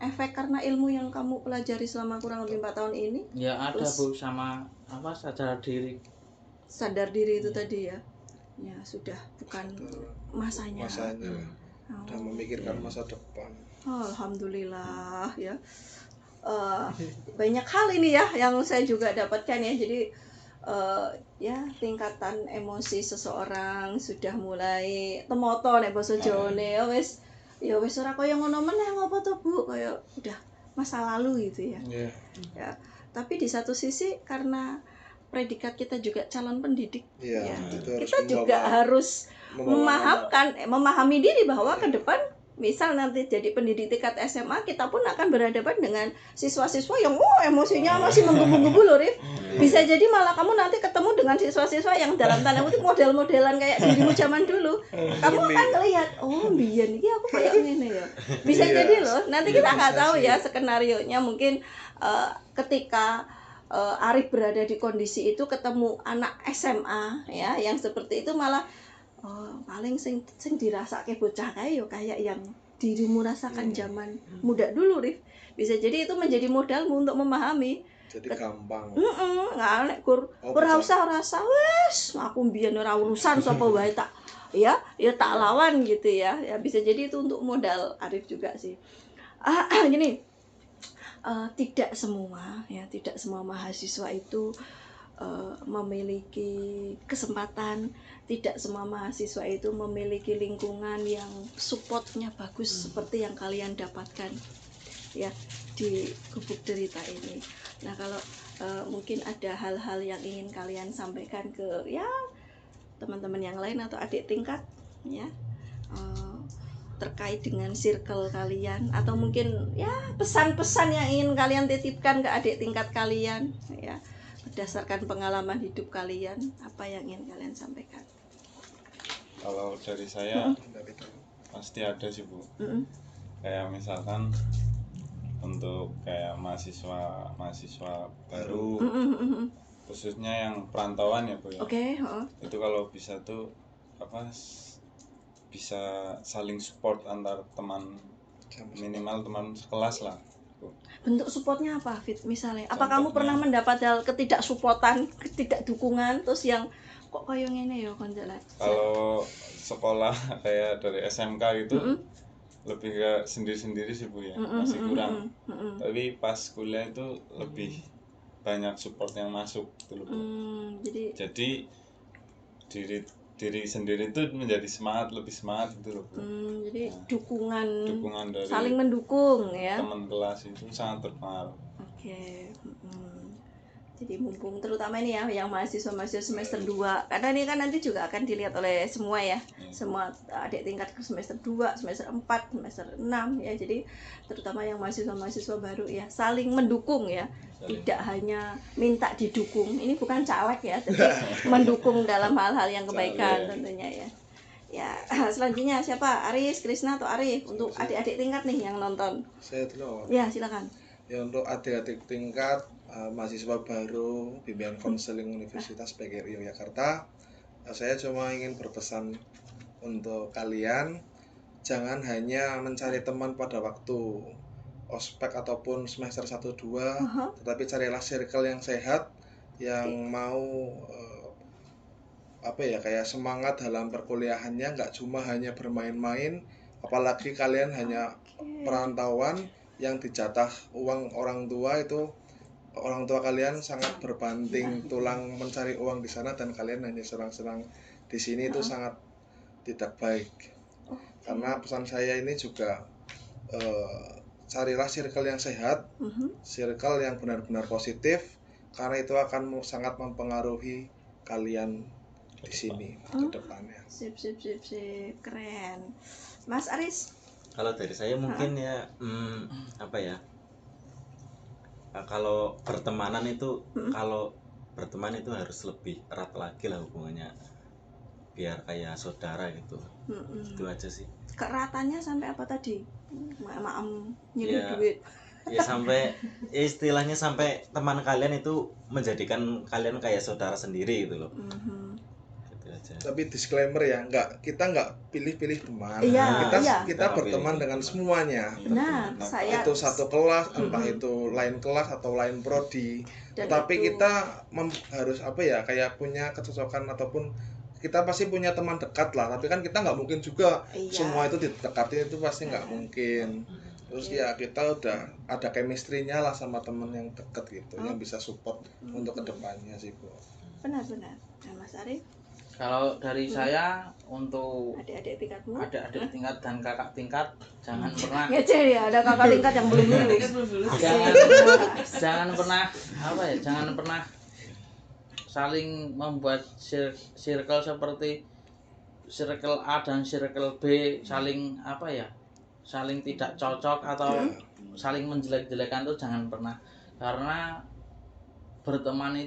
efek karena ilmu yang kamu pelajari selama kurang lebih 4 tahun ini? Ya ada Bu, sama apa sadar diri itu tadi ya. Ya sudah bukan masanya. Udah memikirkan masa depan. Alhamdulillah ya. Banyak hal ini ya yang saya juga dapatkan ya. Jadi ya tingkatan emosi seseorang sudah mulai temoto nek basa Jawane ya wis ora kaya ngono meneh apa to Bu, kaya udah masa lalu gitu ya. Ya, tapi di satu sisi karena predikat kita juga calon pendidik ya, kita juga harus memahami diri bahwa ke depan misal nanti jadi pendidik tingkat SMA, kita pun akan berhadapan dengan siswa-siswa yang emosinya masih menggebu-gebu loh, Rif. Bisa jadi malah kamu nanti ketemu dengan siswa-siswa yang dalam tanda kutip model-modelan kayak dirimu zaman dulu. Kamu akan ngelihat, oh biyen iki aku kayak ngene ya. Bisa Iya. jadi loh. Nanti kita nggak Bisa tahu sih. ya skenarionya, mungkin ketika Arif berada di kondisi itu ketemu anak SMA ya yang seperti itu, malah paling sing dirasake bocah kae yo kayak yang dirimu rasakan zaman muda dulu, Rif. Bisa jadi itu menjadi modalmu untuk memahami. Jadi gampang. Nggak nek kur bisa. ora usah wes aku mbiyen ora urusan sapa wae tak ya tak lawan gitu ya. Ya bisa jadi itu untuk modal Arif juga sih. Gini, tidak semua mahasiswa itu memiliki kesempatan, tidak semua mahasiswa itu memiliki lingkungan yang supportnya bagus seperti yang kalian dapatkan ya di Gubuk Derita ini. Nah kalau mungkin ada hal-hal yang ingin kalian sampaikan ke ya teman-teman yang lain atau adik tingkat ya, terkait dengan circle kalian, atau mungkin ya pesan-pesan yang ingin kalian titipkan ke adik tingkat kalian ya berdasarkan pengalaman hidup kalian, apa yang ingin kalian sampaikan? Kalau dari saya pasti ada sih Bu. Kayak misalkan untuk kayak mahasiswa baru, khususnya yang perantauan ya Bu ya. Oke. Itu kalau bisa tuh bisa saling support antar teman, minimal teman sekelas lah. Bentuk supportnya apa, Fit? Misalnya, apa kamu Contohnya, pernah mendapat hal ketidaksuportan, ketidakdukungan, terus yang kok kayak ngene ya koncolan? kalau sekolah kayak dari SMK gitu lebih ke sendiri-sendiri sih Bu ya, masih kurang. Tapi pas kuliah itu lebih banyak support yang masuk gitu loh Bu. Jadi diri sendiri itu menjadi lebih semangat gitu loh Bu. Jadi dukungan dari saling mendukung ya. Teman kelas itu sangat berpengaruh. Oke. Jadi mumpung terutama ini ya yang mahasiswa semester 2, karena ini kan nanti juga akan dilihat oleh semua ya. Semua adik tingkat ke semester 2, semester 4, semester 6 ya. Jadi terutama yang mahasiswa baru ya saling mendukung ya. Tidak hanya minta didukung. Ini bukan caleg ya, tapi mendukung dalam hal-hal yang kebaikan tentunya ya. Ya, selanjutnya siapa? Aris, Krisna atau Arif untuk adik-adik tingkat nih yang nonton. Saya dulu. Ya, silakan. Ya untuk adik-adik tingkat mahasiswa baru bimbingan konseling Universitas PGRI Yogyakarta, saya cuma ingin berpesan untuk kalian, jangan hanya mencari teman pada waktu ospek ataupun semester 1-2, tetapi carilah circle yang sehat, yang mau kayak semangat dalam perkuliahannya, nggak cuma hanya bermain-main, apalagi kalian hanya perantauan yang dijatah uang orang tua. Itu orang tua kalian sangat berbanting tulang mencari uang di sana, dan kalian hanya senang-senang di sini. Itu sangat tidak baik. Karena pesan saya ini juga carilah circle yang sehat, circle yang benar-benar positif, karena itu akan sangat mempengaruhi kalian di sini ke depannya. Sip, keren. Mas Aris? Kalau dari saya mungkin ya kalau pertemanan itu berteman itu harus lebih erat lagi lah hubungannya, biar kayak saudara gitu. Itu aja sih. Keratannya sampai apa tadi? Nyuri duit. Ya sampai istilahnya sampai teman kalian itu menjadikan kalian kayak saudara sendiri gitu loh. Tapi disclaimer ya, kita nggak pilih-pilih teman. Iya, kita berteman dengan semuanya. Benar, itu satu kelas, entah itu lain kelas atau lain prodi. Tapi kita harus kayak punya kecocokan, ataupun kita pasti punya teman dekat lah. Tapi kan kita nggak mungkin juga semua itu didekatin, itu pasti nggak mungkin. Terus ya kita udah ada chemistry-nya lah sama teman yang dekat gitu, yang bisa support untuk kedepannya sih Bu. Benar. Nah, Mas Arif? Kalau dari saya untuk adik-adik tingkatmu, adik-adik tingkat dan kakak tingkat, jangan pernah ada kakak tingkat yang belum lulus. Jangan pernah saling membuat circle seperti circle A dan circle B, saling saling tidak cocok atau saling menjelek-jelekan tuh jangan pernah, karena berteman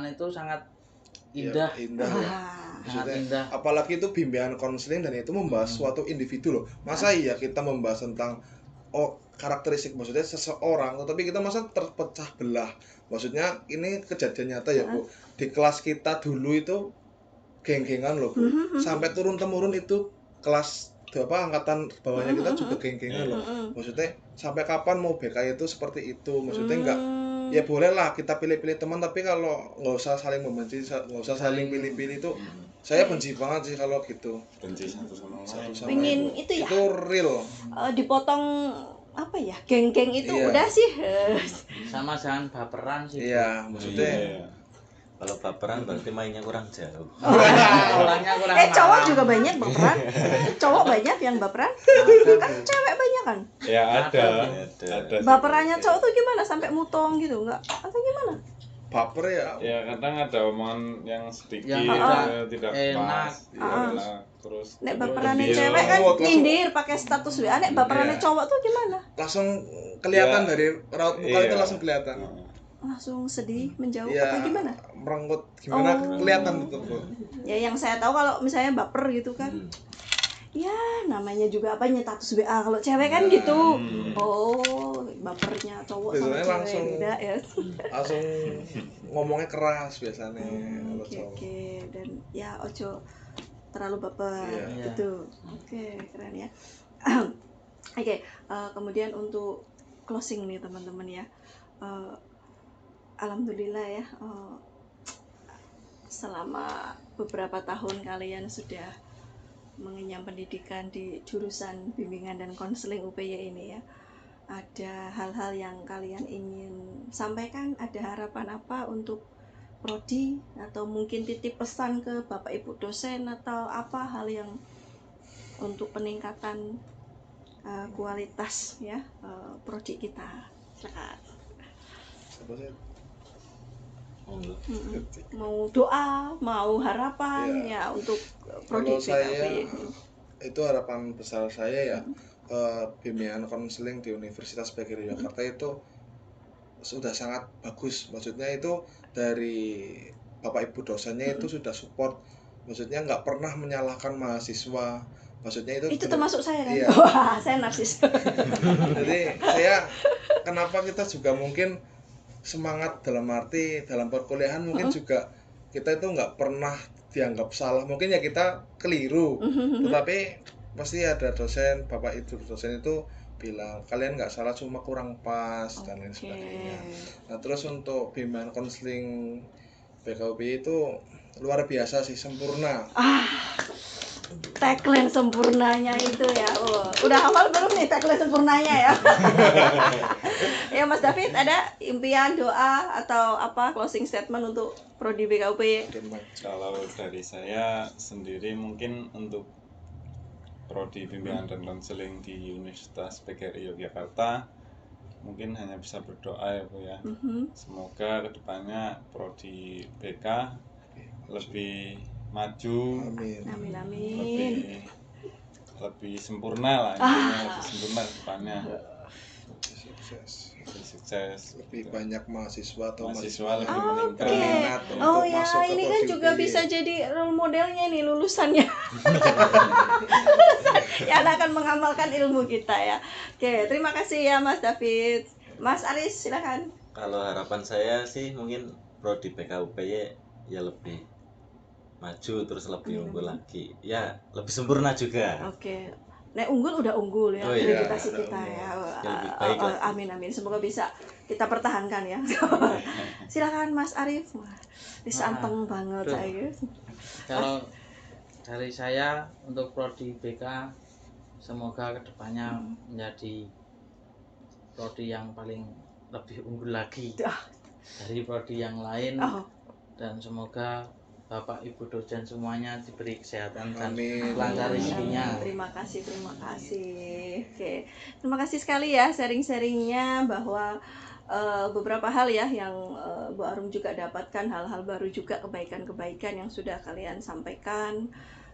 itu sangat indah, Ya, indah ya. sangat Maksudnya, indah. apalagi itu bimbingan konseling dan itu membahas suatu individu loh. Masa iya kita membahas tentang karakteristik maksudnya seseorang, tetapi kita masa terpecah belah. Maksudnya ini kejadian nyata ya Bu. Di kelas kita dulu itu geng-gengan loh Bu. Sampai turun temurun itu kelas angkatan bawahnya kita juga geng-gengan loh. Maksudnya sampai kapan mau BK itu seperti itu? Maksudnya enggak, ya boleh lah kita pilih-pilih teman, tapi kalau nggak usah saling membenci, nggak usah saling pilih-pilih itu. Saya benci banget sih kalau gitu. Benci satu sama lain. Pengen itu ya, Itu real. dipotong apa ya, geng-geng itu Iya. udah sih. Sama jangan baperan sih. Iya, maksudnya Iya. Kalau baperan berarti mainnya kurang jauh. Orangnya kurang Cowok paham. juga banyak baperan. Cowok banyak yang baperan. Kan cewek banyak kan. Ya ada. Ada. Ada. Baperannya cowok tuh gimana, sampai mutong gitu enggak? Atau gimana? baper ya. Ya kadang ada omongan yang sedikit Yang tidak enak. pas. Ya, terus Nek terus baperannya dia- cewek kan langsung- nyindir pakai status WA. Nek baperannya Iya. cowok tuh gimana? Langsung kelihatan Ya. dari raut muka Iya. itu langsung kelihatan. Langsung sedih, menjauh Iya, apa gimana? merenggut gimana Oh. kelihatan gitu Bu. Ya yang saya tahu kalau misalnya baper gitu kan. Ya namanya juga apa, status WA. Kalau cewek kan gitu. Oh, bapernya cowok sama Biasanya cewek langsung beda ya. Langsung ngomongnya keras biasanya kalau Oke cowok. oke, dan ya ojo terlalu baper Iya. gitu. Oke, keren ya. Oke, kemudian untuk closing nih teman-teman ya. Alhamdulillah ya, selama beberapa tahun kalian sudah mengenyam pendidikan di jurusan bimbingan dan konseling UPY ini ya. Ada hal-hal yang kalian ingin sampaikan? Ada harapan apa untuk prodi, atau mungkin titip pesan ke Bapak Ibu dosen, atau apa hal yang untuk peningkatan kualitas ya prodi kita? Silakan. Apa sih? Mau doa, mau harapan Iya. ya untuk prodi Kalau saya BKUPY ini. itu harapan besar saya ya, bimbingan konseling di Universitas PGRI Yogyakarta itu sudah sangat bagus. Maksudnya itu dari Bapak Ibu dosennya itu sudah support. Maksudnya nggak pernah menyalahkan mahasiswa. Maksudnya itu Termasuk saya kan? Iya. Wah, saya narsis. Jadi saya kenapa kita juga mungkin semangat dalam arti dalam perkuliahan mungkin juga kita itu nggak pernah dianggap salah, mungkin ya kita keliru, tetapi pasti ada dosen, bapak itu dosen itu bilang kalian nggak salah, cuma kurang pas dan lain sebagainya. Nah terus untuk bimbingan konseling BKUPY itu luar biasa sih, sempurna. Tagline sempurnanya itu ya. Oh, udah hafal belum nih tagline sempurnanya ya? Ya Mas David, ada impian, doa, atau apa closing statement untuk prodi BKUPY? Kalau dari saya sendiri mungkin untuk prodi bimbingan dan konseling di Universitas PGRI Yogyakarta mungkin hanya bisa berdoa ya Bu ya. Semoga kedepannya prodi BK lebih maju, Amin. Amin amin. lebih sempurna lah, intinya lebih sempurna kedepannya, Sukses. lebih sukses, Lebih banyak mahasiswa atau mahasiswa lebih Oke. meningkat. berminat Oh untuk ya, masuk ke ini kan prodi juga UPY. bisa jadi role modelnya nih lulusannya. Yang akan mengamalkan ilmu kita ya. Oke, terima kasih ya Mas David. Mas Aris, silakan. Kalau harapan saya sih mungkin prodi PKUPY ya lebih maju, terus lebih unggul lagi, ya lebih sempurna juga. Oke. Nek unggul udah unggul ya, Oh iya, akreditasi udah kita unggul. ya. Ya, lebih baik lagi. Amin amin. Semoga bisa kita pertahankan ya. Silakan Mas Arif. Wah, disanteng banget Aduh. saya. Kalau dari saya untuk prodi BK, semoga kedepannya menjadi prodi yang paling lebih unggul lagi dari prodi yang lain, Oh, dan semoga Bapak Ibu dosen semuanya diberi kesehatan dan Amin. lancar rezekinya. terima kasih, terima kasih. Oke, terima kasih sekali ya sharing-sharingnya, bahwa beberapa hal ya yang Bu Arum juga dapatkan, hal-hal baru juga, kebaikan-kebaikan yang sudah kalian sampaikan.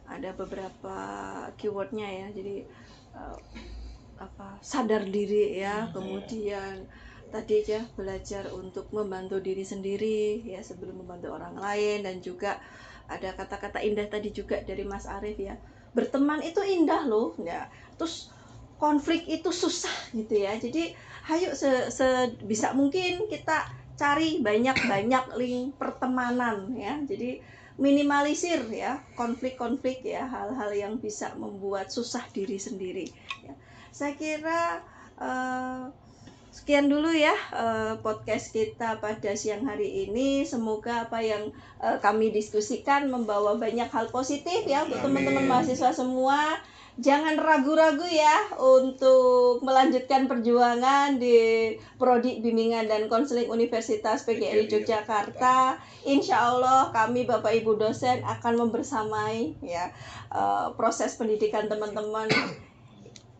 ada beberapa keywordnya ya. Jadi sadar diri ya, kemudian tadi aja belajar untuk membantu diri sendiri ya sebelum membantu orang lain, dan juga ada kata-kata indah tadi juga dari Mas Arief ya, berteman itu indah loh ya, terus konflik itu susah gitu ya. Jadi hayu sebisa mungkin kita cari banyak link pertemanan ya, jadi minimalisir ya konflik-konflik ya, hal-hal yang bisa membuat susah diri sendiri ya. Saya kira sekian dulu ya podcast kita pada siang hari ini. Semoga apa yang kami diskusikan membawa banyak hal positif ya untuk teman-teman mahasiswa semua. Jangan ragu-ragu ya untuk melanjutkan perjuangan di Prodi Bimbingan dan Konseling Universitas PGRI Yogyakarta. Insya Allah kami Bapak Ibu dosen akan membersamai ya proses pendidikan teman-teman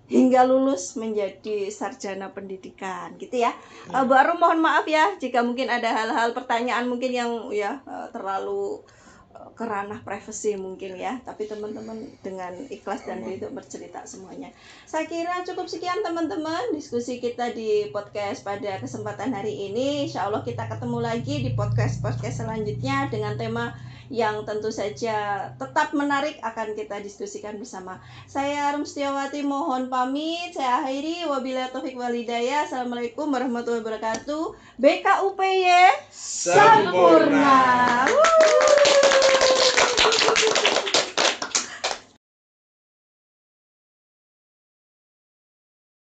hingga lulus menjadi sarjana pendidikan gitu ya. Bu Arum mohon maaf ya jika mungkin ada hal-hal pertanyaan mungkin yang ya terlalu kerana privasi mungkin ya, tapi teman-teman dengan ikhlas dan ridho bercerita semuanya. Saya kira cukup sekian teman-teman diskusi kita di podcast pada kesempatan hari ini. Insya Allah kita ketemu lagi di podcast selanjutnya dengan tema yang tentu saja tetap menarik akan kita diskusikan bersama. Saya Arum Setiawati mohon pamit. Saya akhiri, wabillahi taufiq wal hidayah. Assalamualaikum warahmatullahi wabarakatuh. BKUPY sempurna.